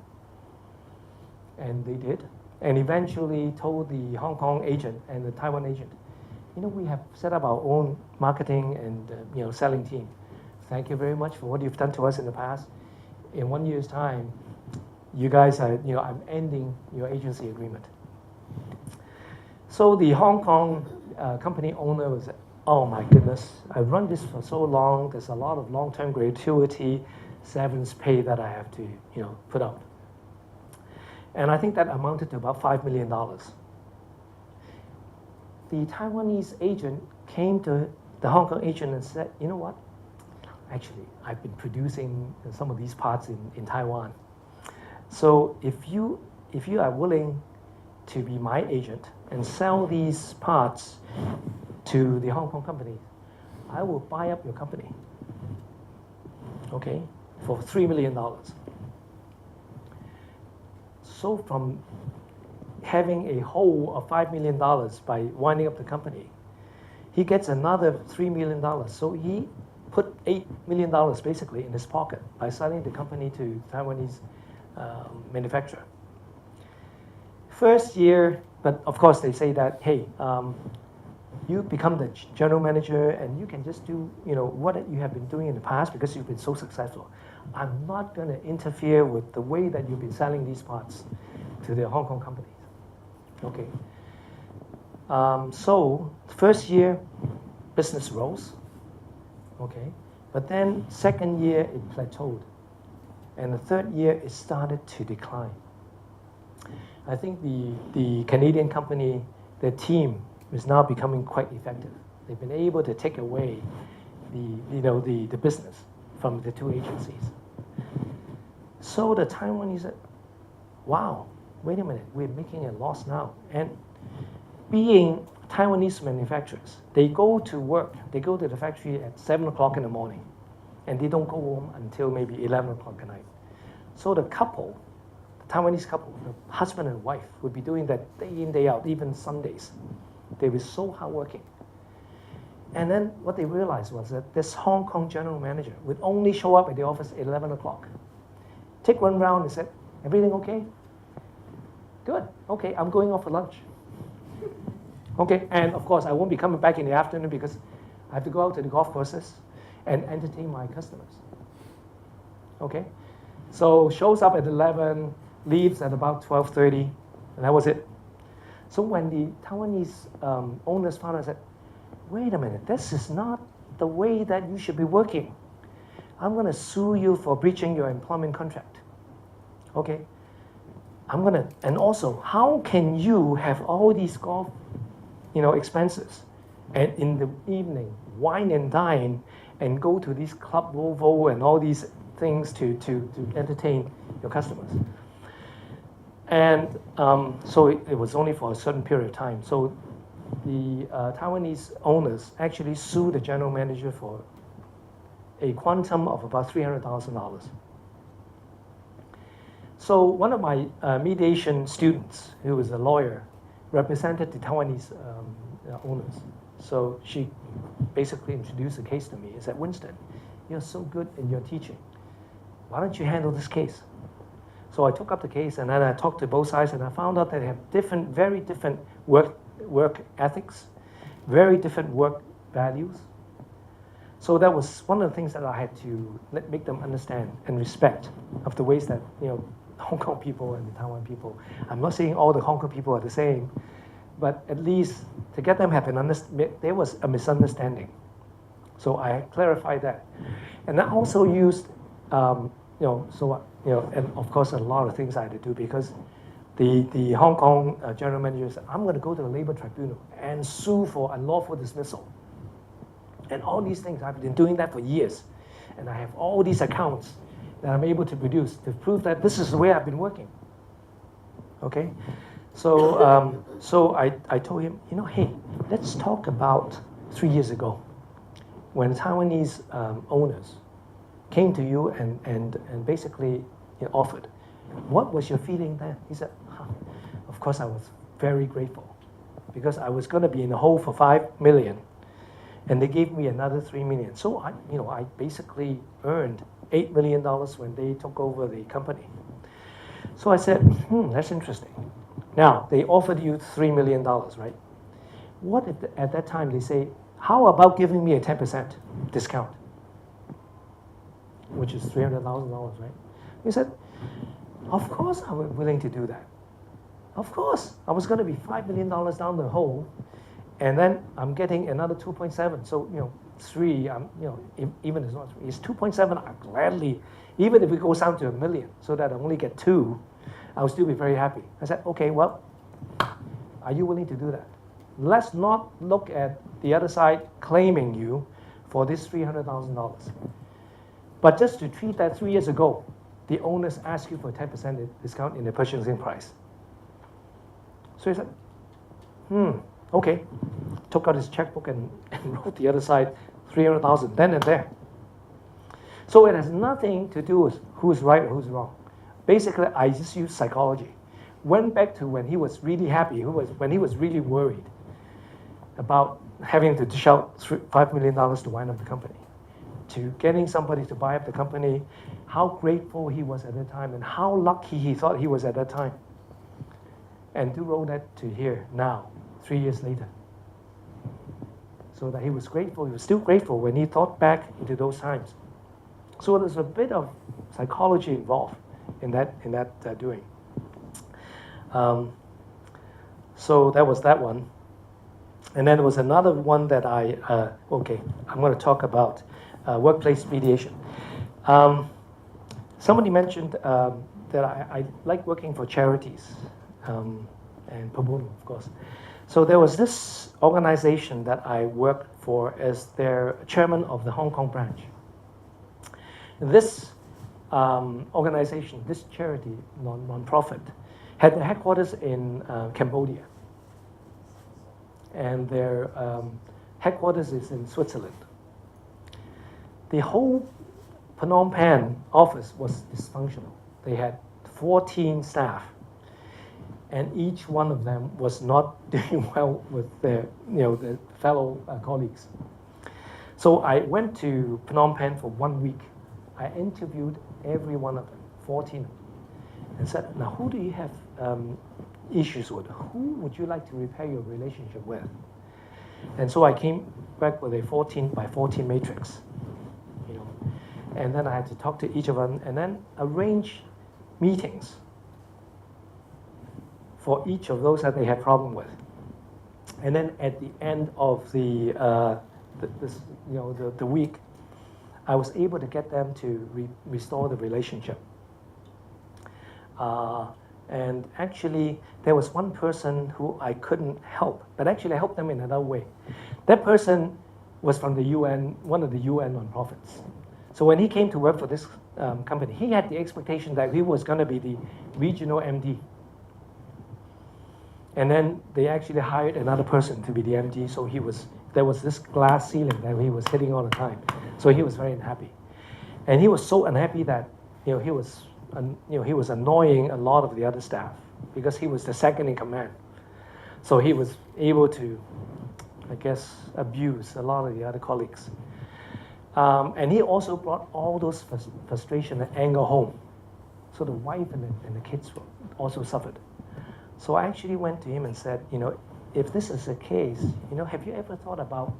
And they did. And eventually told the Hong Kong agent and the Taiwan agent, we have set up our own marketing and selling team. Thank you very much for what you've done to us in the past. In 1 year's time, you guys are, I'm ending your agency agreement. So the Hong Kong company owner was, oh my goodness, I've run this for so long. There's a lot of long-term gratuity, severance pay that I have to, put up. And I think that amounted to about $5 million. The Taiwanese agent came to the Hong Kong agent and said, you know what? Actually, I've been producing some of these parts in Taiwan. So if you are willing to be my agent and sell these parts to the Hong Kong company, I will buy up your company, okay, for $3 million. So from having a hole of $5 million by winding up the company, he gets another $3 million. So he put $8 million basically in his pocket by selling the company to Taiwanese manufacturer. First year, but of course they say that, hey, you become the general manager and you can just do what you have been doing in the past because you've been so successful. I'm not going to interfere with the way that you've been selling these parts to the Hong Kong companies. Okay. So first year, business rose. Okay. But then second year, it plateaued. And the third year, it started to decline. I think the Canadian company, their team is now becoming quite effective. They've been able to take away the business from the two agencies. So the Taiwanese said, wow, wait a minute, we're making a loss now. And being Taiwanese manufacturers, they go to work, they go to the factory at 7 o'clock in the morning, and they don't go home until maybe 11 o'clock at night. So the couple, the Taiwanese couple, the husband and wife, would be doing that day in, day out, even Sundays. They were so hardworking. And then what they realized was that this Hong Kong general manager would only show up at the office at 11 o'clock. Take one round and said, everything okay? Good, okay, I'm going off for lunch. Okay, and of course I won't be coming back in the afternoon because I have to go out to the golf courses and entertain my customers. Okay, so shows up at 11, leaves at about 12:30, and that was it. So when the Taiwanese owners found out, said, wait a minute, this is not the way that you should be working. I'm going to sue you for breaching your employment contract. Okay, and also, how can you have all these golf expenses, and in the evening wine and dine and go to these Club Volvo and all these things to entertain your customers? And so it was only for a certain period of time. So the Taiwanese owners actually sued the general manager for a quantum of about $300,000. So one of my mediation students, who was a lawyer, represented the Taiwanese owners. So she basically introduced the case to me and said, Winston, you're so good in your teaching. Why don't you handle this case? So I took up the case, and then I talked to both sides, and I found out that they have very different work ethics, very different work values. So that was one of the things that I had to make them understand and respect of the ways that Hong Kong people and the Taiwan people. I'm not saying all the Hong Kong people are the same, but at least to get them there was a misunderstanding. So I clarified that, and I also used, and of course a lot of things I had to do because the Hong Kong general manager said, I'm going to go to the labor tribunal and sue for unlawful dismissal. And all these things, I've been doing that for years. And I have all these accounts that I'm able to produce to prove that this is the way I've been working. Okay? So, so I told him, hey, let's talk about 3 years ago when Taiwanese owners came to you and basically offered. What was your feeling then? He said, of course I was very grateful because I was going to be in the hole for $5 million. And they gave me another $3 million. So I basically earned $8 million when they took over the company. So I said, that's interesting. Now, they offered you $3 million, right? What if at that time they say, how about giving me a 10% discount? Which is $300,000, right? He said, of course I was willing to do that. Of course. I was going to be $5 million down the hole. And then I'm getting another 2.7. So, 3, even if it's not 3, it's 2.7. I gladly, even if it goes down to $1 million, so that I only get 2, I'll still be very happy. I said, okay, well, are you willing to do that? Let's not look at the other side claiming you for this $300,000. But just to treat that 3 years ago, the owners asked you for a 10% discount in the purchasing price. So he said, okay, took out his checkbook and wrote the other side, $300,000 then and there. So it has nothing to do with who's right or who's wrong. Basically, I just used psychology. Went back to when he was really happy, when he was really worried about having to dish out $5 million to wind up the company, to getting somebody to buy up the company, how grateful he was at that time and how lucky he thought he was at that time. And to roll that to here now, 3 years later. So that he was grateful, he was still grateful when he thought back into those times. So there's a bit of psychology involved in that doing. So that was that one. And then there was another one that I'm going to talk about workplace mediation. Somebody mentioned that I like working for charities and pro bono, of course. So there was this organization that I worked for as their chairman of the Hong Kong branch. This organization, this charity, non-profit, had their headquarters in Cambodia. And their headquarters is in Switzerland. The whole Phnom Penh office was dysfunctional. They had 14 staff, and each one of them was not doing well with their, their fellow colleagues. So I went to Phnom Penh for 1 week. I interviewed every one of them, 14 of them, and said, now who do you have issues with? Who would you like to repair your relationship with? And so I came back with a 14 by 14 matrix, and then I had to talk to each of them and then arrange meetings for each of those that they had problem with. And then at the end of the week, I was able to get them to restore the relationship. And actually, there was one person who I couldn't help, but actually I helped them in another way. That person was from the UN, one of the UN nonprofits. So when he came to work for this company, he had the expectation that he was going to be the regional MD. And then they actually hired another person to be the MD, so there was this glass ceiling that he was hitting all the time. So he was very unhappy. And he was so unhappy that he was annoying a lot of the other staff because he was the second in command. So he was able to, I guess, abuse a lot of the other colleagues. And he also brought all those frustration and anger home. So the wife and the kids also suffered. So I actually went to him and said, if this is the case, have you ever thought about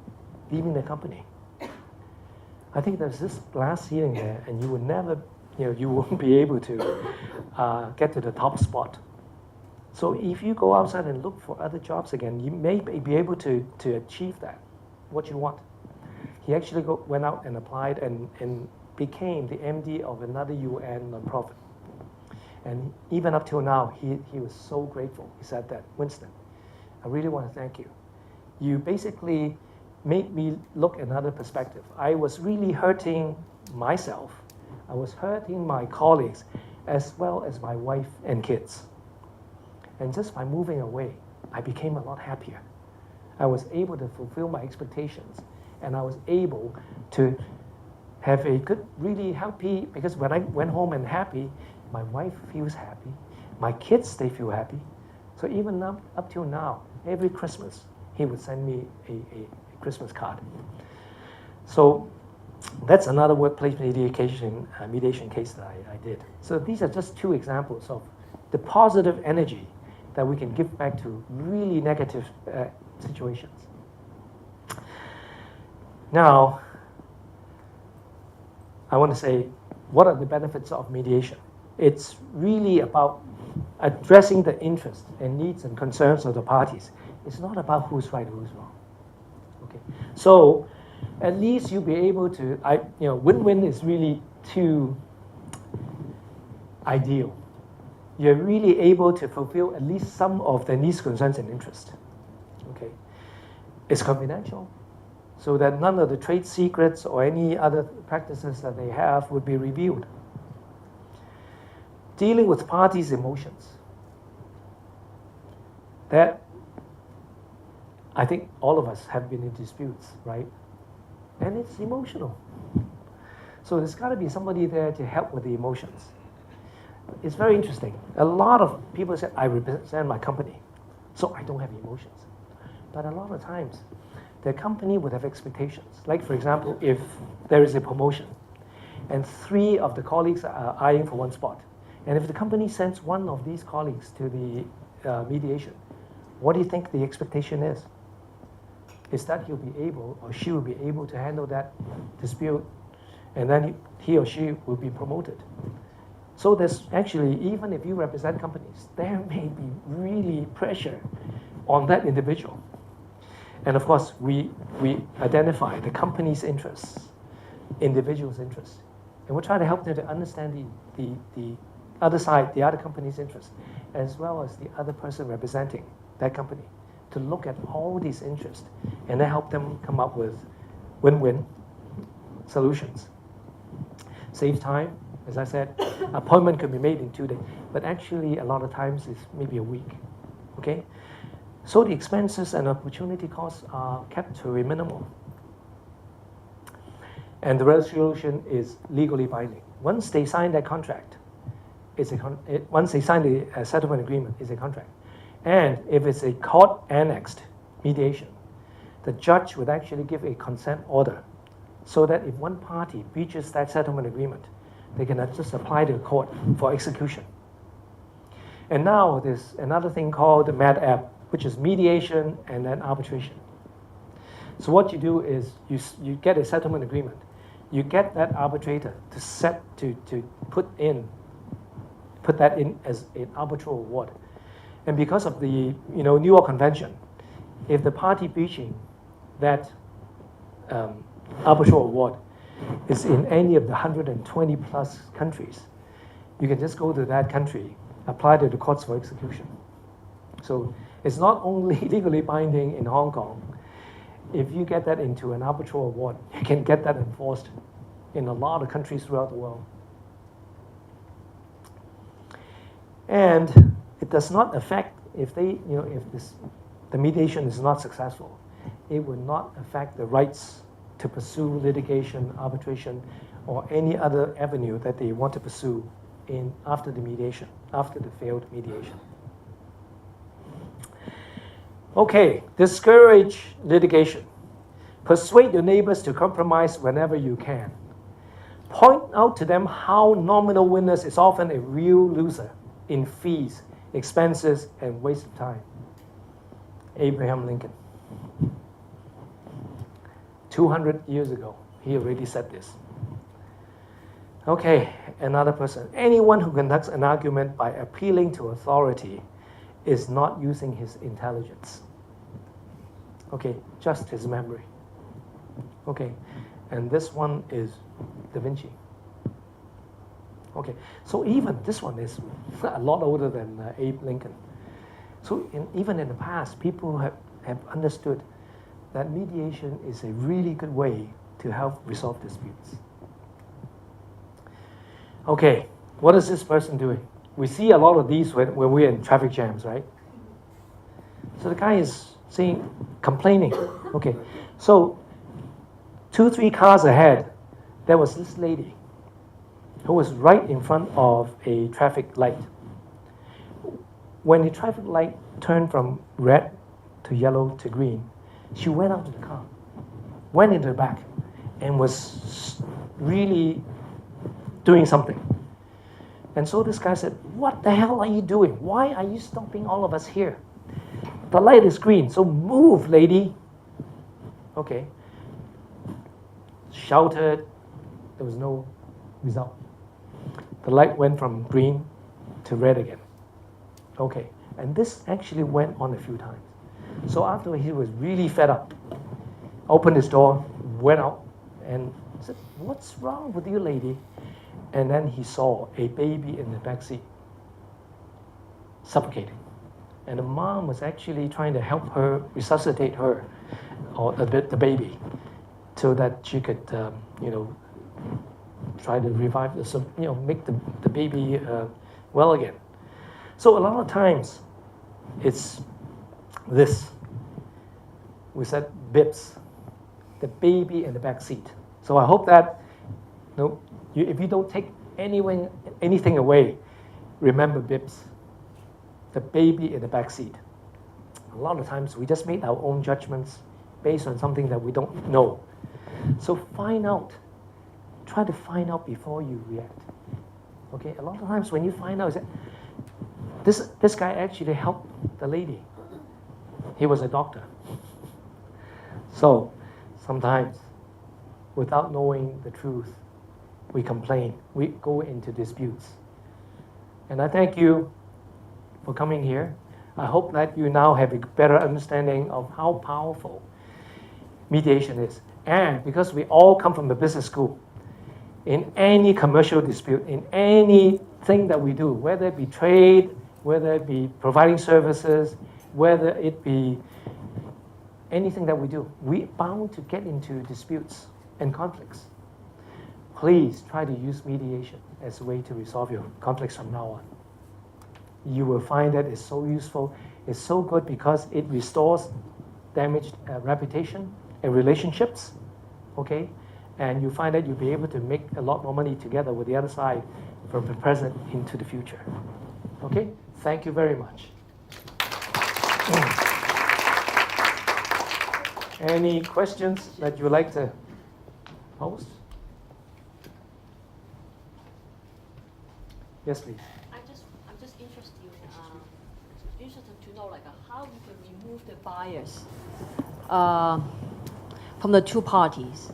leaving the company? I think there's this glass ceiling there, and you will never, you won't be able to get to the top spot. So if you go outside and look for other jobs again, you may be able to achieve that, what you want. He actually went out and applied and became the MD of another UN nonprofit. And even up till now, he was so grateful. He said that, Winston, I really want to thank you. You basically made me look at another perspective. I was really hurting myself. I was hurting my colleagues, as well as my wife and kids. And just by moving away, I became a lot happier. I was able to fulfill my expectations, and I was able to have a good, really happy, because when I went home and happy, my wife feels happy, my kids, they feel happy. So even up till now, every Christmas, he would send me a Christmas card. So that's another workplace mediation case that I did. So these are just two examples of the positive energy that we can give back to really negative situations. Now, I want to say, what are the benefits of mediation? It's really about addressing the interests and needs and concerns of the parties. It's not about who's right, who's wrong. Okay, so at least you'll be able to, win-win is really too ideal. You're really able to fulfill at least some of their needs, concerns, and interests. Okay, it's confidential, so that none of the trade secrets or any other practices that they have would be revealed. Dealing with parties' emotions. That, I think all of us have been in disputes, right? And it's emotional. So there's got to be somebody there to help with the emotions. It's very interesting. A lot of people say, I represent my company, so I don't have emotions. But a lot of times, the company would have expectations. Like, for example, if there is a promotion, and 3 of the colleagues are eyeing for one spot, and if the company sends one of these colleagues to the mediation, what do you think the expectation is? Is that he'll be able, or she will be able to handle that dispute, and then he or she will be promoted. So there's actually, even if you represent companies, there may be really pressure on that individual. And of course, we identify the company's interests, individuals' interests, and we try to help them to understand the other side, the other company's interests, as well as the other person representing that company. to look at all these interests and then help them come up with win-win solutions. Save time, as I said, appointment could be made in 2 days, but actually a lot of times it's maybe a week, okay? So the expenses and opportunity costs are kept to a minimum. And the resolution is legally binding. Once they sign that contract, once they sign the settlement agreement, it's a contract. And if it's a court-annexed mediation, the judge would actually give a consent order so that if one party breaches that settlement agreement, they can just apply to the court for execution. And now there's another thing called the MedApp, which is mediation and then arbitration. So what you do is you get a settlement agreement. You get that arbitrator to put that in as an arbitral award. And because of the New York Convention, if the party breaching that arbitral award is in any of the 120 plus countries, you can just go to that country, apply to the courts for execution. So it's not only legally binding in Hong Kong. If you get that into an arbitral award, you can get that enforced in a lot of countries throughout the world. And it does not affect if the mediation is not successful, it will not affect the rights to pursue litigation, arbitration, or any other avenue that they want to pursue after the mediation, after the failed mediation. Okay, discourage litigation. Persuade your neighbors to compromise whenever you can. Point out to them how nominal winners is often a real loser in fees, expenses, and waste of time. Abraham Lincoln. 200 years ago, he already said this. Okay, another person. Anyone who conducts an argument by appealing to authority is not using his intelligence. Okay, just his memory. Okay, and this one is Da Vinci. Okay, so even this one is a lot older than Abe Lincoln. So even in the past, people have understood that mediation is a really good way to help resolve disputes. Okay, what is this person doing? We see a lot of these when we're in traffic jams, right? So the guy is complaining. Okay, so 2-3 cars ahead, there was this lady who was right in front of a traffic light. When the traffic light turned from red to yellow to green, she went out to the car, went into the back, and was really doing something. And so this guy said, "What the hell are you doing? Why are you stopping all of us here? The light is green, so move, lady." Okay. Shouted, there was no result. The light went from green to red again. Okay, and this actually went on a few times. So after he was really fed up, opened his door, went out, and said, "What's wrong with you, lady?" And then he saw a baby in the back seat, suffocating. And the mom was actually trying to help her resuscitate her, or the baby, so that she could, try to revive, make the baby well again. So a lot of times, it's this. We said BIPS, the baby in the back seat. So I hope that, if you don't take anything away, remember BIPS, the baby in the back seat. A lot of times we just make our own judgments based on something that we don't know. So try to find out before you react. Okay, a lot of times when you find out, this guy actually helped the lady. He was a doctor. So sometimes, without knowing the truth, we complain, we go into disputes. And I thank you for coming here. I hope that you now have a better understanding of how powerful mediation is. And because we all come from the business school, in any commercial dispute, in anything that we do, whether it be trade, whether it be providing services, whether it be anything that we do, we're bound to get into disputes and conflicts. Please try to use mediation as a way to resolve your conflicts from now on. You will find that it's so useful, it's so good because it restores damaged reputation and relationships, okay? And you find that you'll be able to make a lot more money together with the other side from the present into the future. Okay? Thank you very much. Any questions that you would like to pose? Yes, please. I'm just interested to know how you can remove the bias from the two parties.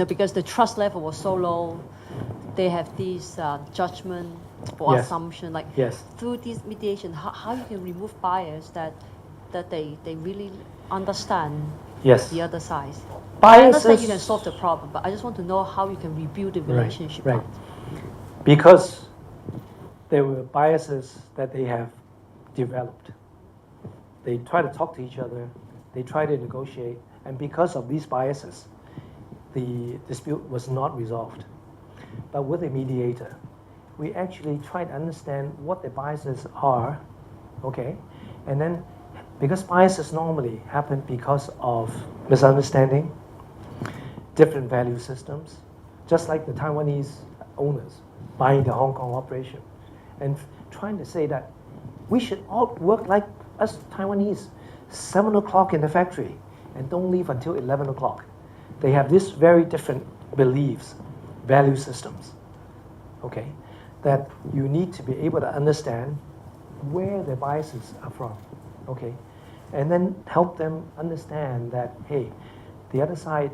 Because the trust level was so low, they have this judgment or assumption. Through this mediation, how you can remove bias that they really understand the other side. I understand you can solve the problem, but I just want to know how you can rebuild the relationship. Right. Because there were biases that they have developed. They try to talk to each other, they try to negotiate, and because of these biases, the dispute was not resolved. But with a mediator, we actually try to understand what the biases are, okay? And then, because biases normally happen because of misunderstanding, different value systems, just like the Taiwanese owners buying the Hong Kong operation, and trying to say that we should all work like us Taiwanese, 7 o'clock in the factory, and don't leave until 11 o'clock. They have these very different beliefs, value systems, okay, that you need to be able to understand where the biases are from, okay, and then help them understand that, hey, the other side,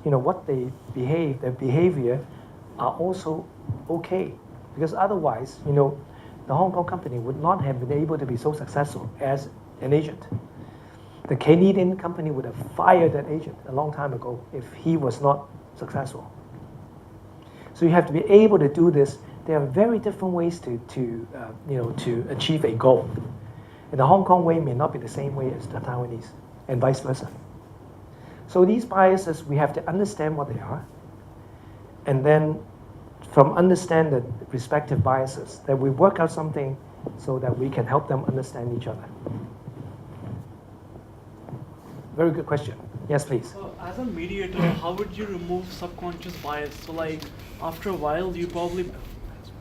what they behave, their behavior are also okay, because otherwise, the Hong Kong company would not have been able to be so successful as an agent. The Canadian company would have fired that agent a long time ago if he was not successful. So you have to be able to do this. There are very different ways to achieve a goal. And the Hong Kong way may not be the same way as the Taiwanese, and vice versa. So these biases, we have to understand what they are, and then from understand the respective biases, that we work out something so that we can help them understand each other. Very good question. Yes, please. So as a mediator, how would you remove subconscious bias? So after a while, you probably,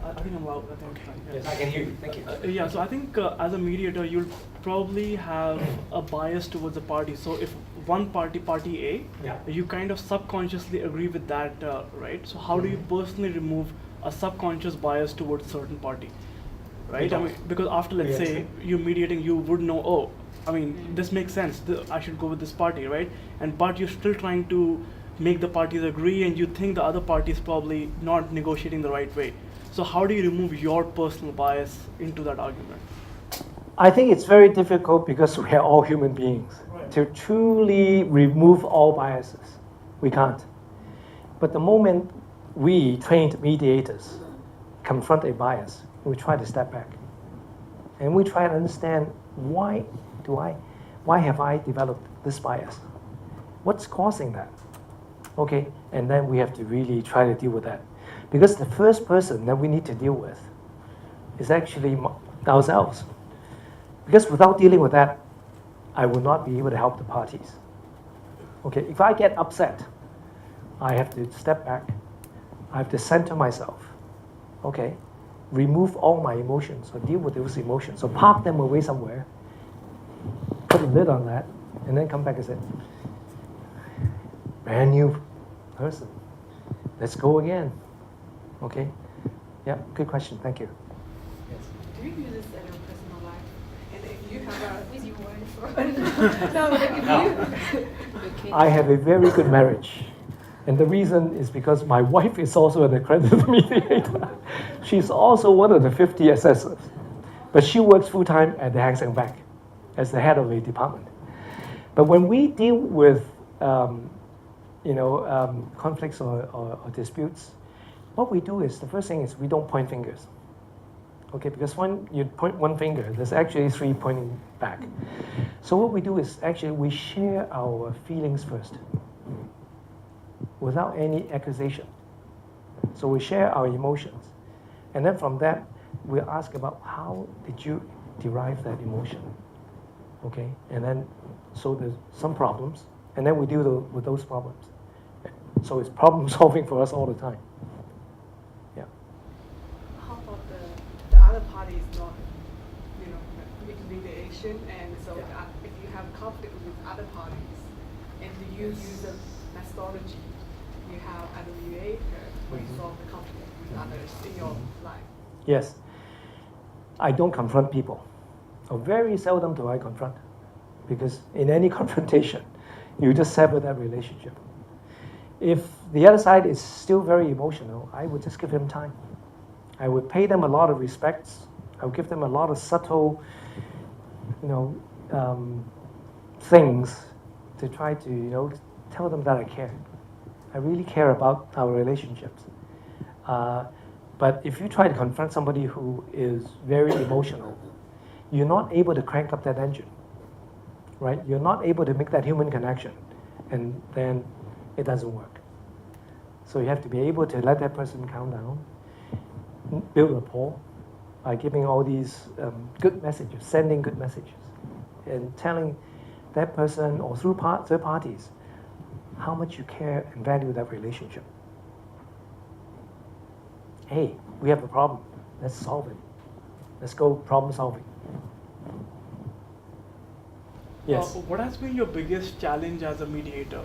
I think I'm loud. I think. Yes, I can hear you. Thank you. Yeah, so I think as a mediator, you'll probably have a bias towards a party. So if one party A, you kind of subconsciously agree with that, right? So how do you personally remove a subconscious bias towards a certain party, right? Because after, let's say, you mediating, you would know, this makes sense. I should go with this party, right? But you're still trying to make the parties agree, and you think the other party is probably not negotiating the right way. So how do you remove your personal bias into that argument? I think it's very difficult because we are all human beings. Right. To truly remove all biases, we can't. But the moment we trained mediators confront a bias, we try to step back. And we try to understand why have I developed this bias? What's causing that? Okay, and then we have to really try to deal with that. Because the first person that we need to deal with is actually ourselves. Because without dealing with that, I will not be able to help the parties. Okay, if I get upset, I have to step back. I have to center myself. Okay, remove all my emotions or deal with those emotions. So park them away somewhere, put a lid on that, and then come back and say, brand new person, let's go again. Okay? Yeah, good question. Thank you. Yes. Do you use this in your personal life? And if you have a with your wife? No, if you. I have a very good marriage. And the reason is because my wife is also an accredited mediator. She's also one of the 50 assessors. But she works full-time at the Hang Seng Bank as the head of a department. But when we deal with conflicts or disputes, what we do is, the first thing is we don't point fingers. Okay, because when you point one finger, there's actually three pointing back. So what we do is actually we share our feelings first, without any accusation. So we share our emotions. And then from that, we ask about how did you derive that emotion? Okay, and then, so there's some problems, and then we deal with those problems. So it's problem solving for us all the time. Yeah. How about the other party is not, mediation, and so if you have conflict with other parties, and you use a methodology, you have a mediator when you solve the conflict with others in your life. Yes. I don't confront people. Or very seldom do I confront. Because in any confrontation, you just sever that relationship. If the other side is still very emotional, I would just give them time. I would pay them a lot of respects. I would give them a lot of subtle, things to try to, tell them that I care. I really care about our relationships. But if you try to confront somebody who is very emotional, you're not able to crank up that engine, right? You're not able to make that human connection, and then it doesn't work. So you have to be able to let that person calm down, build rapport by giving all these good messages, sending good messages, and telling that person or through third parties how much you care and value that relationship. Hey, we have a problem. Let's solve it. Let's go problem solving. Yes. What has been your biggest challenge as a mediator?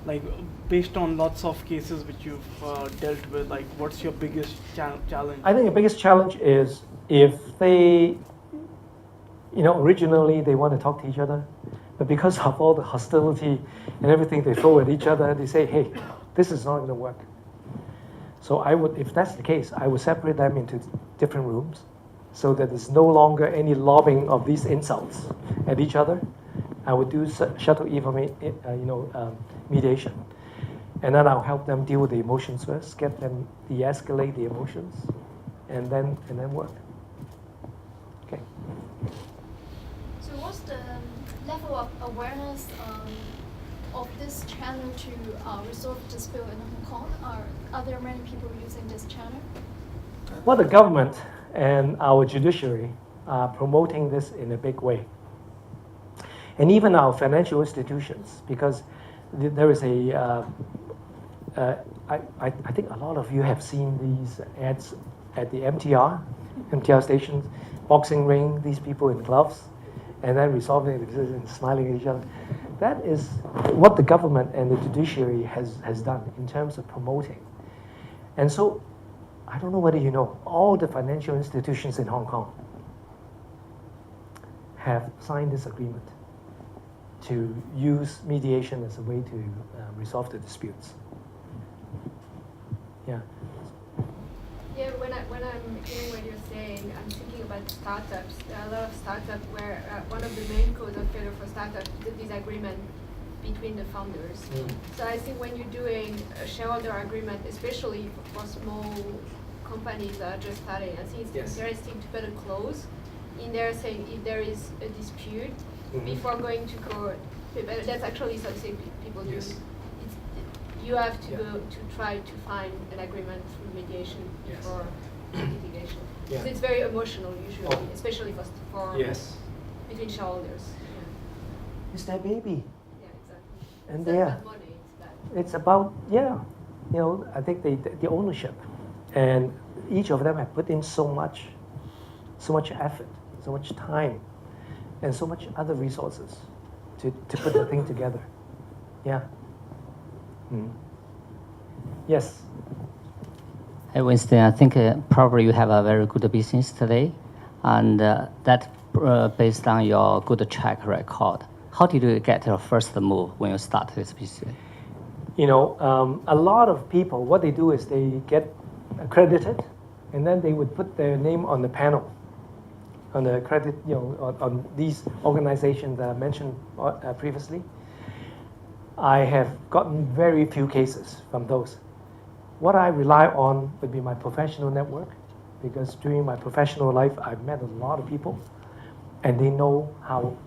Like, based on lots of cases which you've dealt with, like, what's your biggest challenge? I think the biggest challenge is if they, originally they want to talk to each other, but because of all the hostility and everything they throw at each other, they say, hey, this is not going to work. So I would, if that's the case, I would separate them into different rooms so that there's no longer any lobbing of these insults at each other. I would do shuttle mediation. And then I'll help them deal with the emotions first, get them de-escalate the emotions, and then work. Okay. So what's the level of awareness of this channel to resolve dispute in Hong Kong? Are there many people using this channel? Well, the government and our judiciary are promoting this in a big way. And even our financial institutions, because there is I think a lot of you have seen these ads at the MTR stations, boxing ring, these people in gloves, and then resolving the decision and smiling at each other. That is what the government and the judiciary has done in terms of promoting. And so, I don't know whether you know, all the financial institutions in Hong Kong have signed this agreement to use mediation as a way to resolve the disputes. Yeah. Yeah, when I'm hearing what you're saying, I'm thinking about startups. There are a lot of startups where one of the main causes of failure for startups is the disagreement between the founders. So I think when you're doing a shareholder agreement, especially for small companies that are just starting, I think it's interesting to put a clause in there saying if there is a dispute before going to court. That's actually something people do. You have to go to try to find an agreement through mediation before litigation. Because it's very emotional usually, especially for between shareholders. It's their baby. Yeah, exactly. And it's not about money, it's about, I think the ownership. And each of them have put in so much effort, so much time, and so much other resources to put the thing together. Yeah. Yes. Hey, Winston, I think probably you have a very good business today, and that based on your good track record. How did you get your first move when you start this business? A lot of people, what they do is they get accredited, and then they would put their name on the panel, on the credit, on these organizations that I mentioned previously. I have gotten very few cases from those. What I rely on would be my professional network because during my professional life, I've met a lot of people, and they know how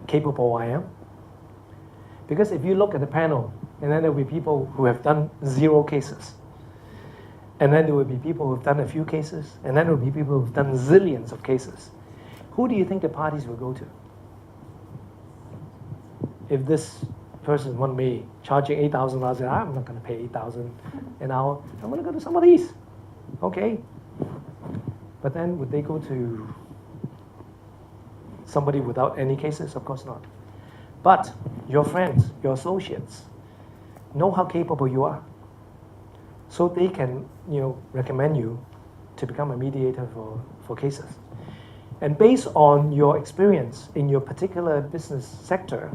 capable I am. Because if you look at the panel, and then there will be people who have done 0 cases, and then there will be people who have done a few cases, and then there will be people who have done zillions of cases. Who do you think the parties will go to? If this person want me charging $8,000, I'm not going to pay $8,000 an hour. I'm going to go to some of these. Okay. But then would they go to somebody without any cases? Of course not. But your friends, your associates, know how capable you are. So they can, recommend you to become a mediator for cases. And based on your experience in your particular business sector,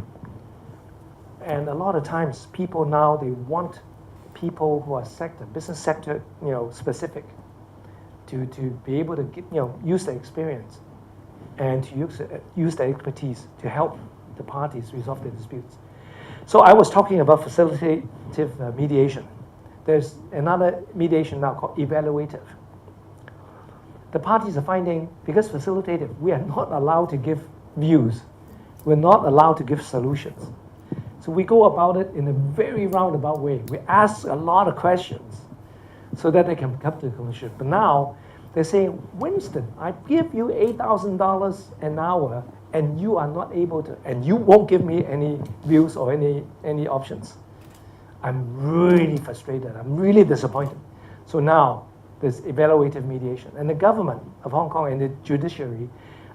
and a lot of times people now, they want people who are business sector, specific, to be able to get, use their experience and to use their expertise to help the parties resolve their disputes. So I was talking about facilitative mediation. There's another mediation now called evaluative. The parties are finding, because facilitative, we are not allowed to give views. We're not allowed to give solutions. So we go about it in a very roundabout way. We ask a lot of questions so that they can come to a conclusion. But now they're saying, Winston, I give you $8,000 an hour, and you are not able to, and you won't give me any views or any options. I'm really frustrated. I'm really disappointed. So now there's evaluative mediation. And the government of Hong Kong and the judiciary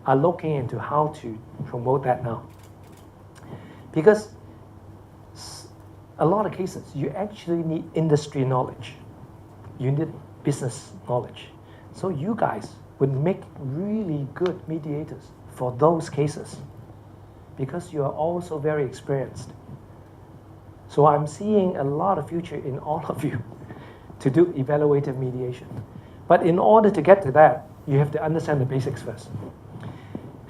are looking into how to promote that now. Because a lot of cases, you actually need industry knowledge. You need business knowledge. So you guys would make really good mediators for those cases because you are also very experienced. So I'm seeing a lot of future in all of you to do evaluative mediation. But in order to get to that, you have to understand the basics first.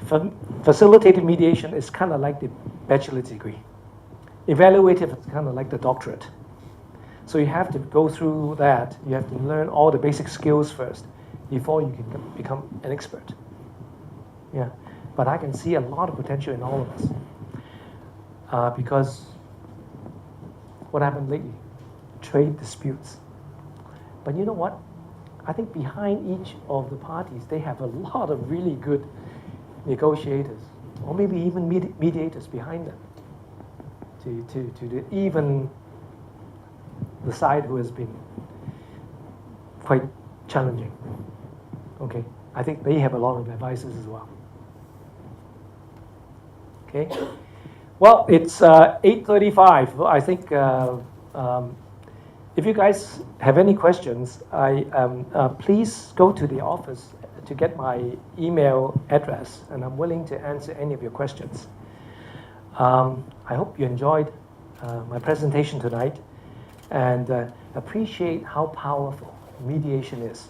Facilitative mediation is kind of like the bachelor's degree. Evaluative is kind of like the doctorate. So you have to go through that. You have to learn all the basic skills first before you can become an expert. Yeah, but I can see a lot of potential in all of us because what happened lately? Trade disputes. But you know what? I think behind each of the parties, they have a lot of really good negotiators, or maybe even mediators behind them to even the side who has been quite challenging. Okay, I think they have a lot of advisors as well. Okay, well, it's 8:35. I think if you guys have any questions, please go to the office to get my email address, and I'm willing to answer any of your questions. I hope you enjoyed my presentation tonight and appreciate how powerful mediation is.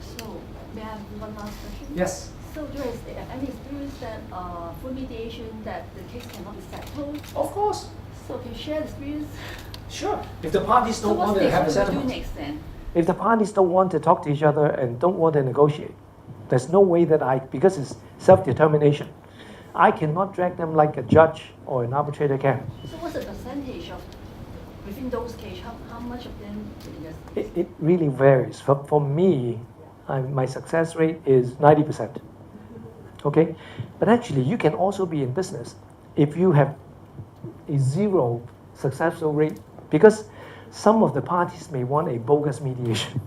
So, may I have one last question? Yes. So there is any experience that for mediation that the case cannot be settled? Of course. So can you share the experience? Sure. If the parties don't want to have a So what settlement. do next then? If the parties don't want to talk to each other and don't want to negotiate, there's no way that because it's self-determination, I cannot drag them like a judge or an arbitrator can. So what's the percentage of within those cases? How much of them? It really varies. For me, my success rate is 90%. Okay? But actually, you can also be in business if you have a 0 successful rate, because some of the parties may want a bogus mediation.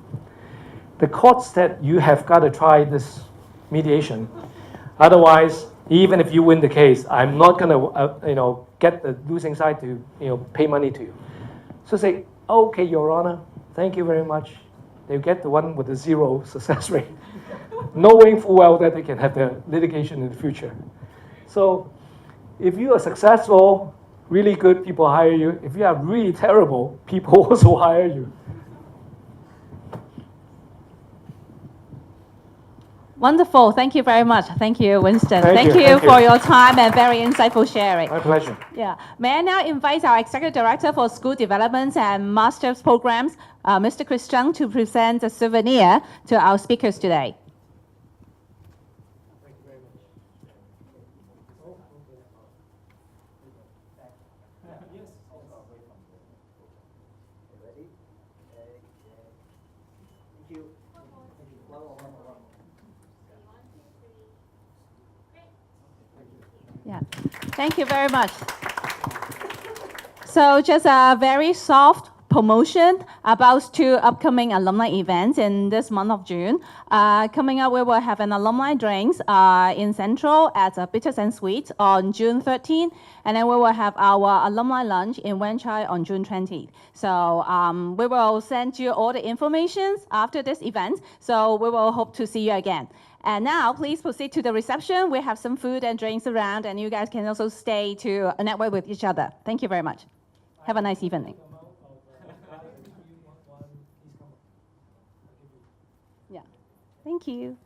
The court said you have got to try this mediation. Otherwise, even if you win the case, I'm not going to get the losing side to pay money to you. So say, okay, Your Honor, thank you very much. They get the one with the 0 success rate, knowing full well that they can have the litigation in the future. So if you are successful, really good, people hire you. If you are really terrible, people also hire you. Wonderful. Thank you very much. Thank you, Winston. Thank you you. for your time and very insightful sharing. My pleasure. Yeah. May I now invite our Executive Director for School Development and Master's Programs, Mr. Chris Zhang, to present a souvenir to our speakers today. Yeah, thank you very much. So just a very soft promotion about 2 upcoming alumni events in this month of June. Coming up, we will have an alumni drinks in Central at Bitters and Sweets on June 13th, and then we will have our alumni lunch in Wan Chai on June 20th. So we will send you all the information after this event, so we will hope to see you again. And now, please proceed to the reception. We have some food and drinks around, and you guys can also stay to network with each other. Thank you very much. Have a nice evening. Yeah, thank you.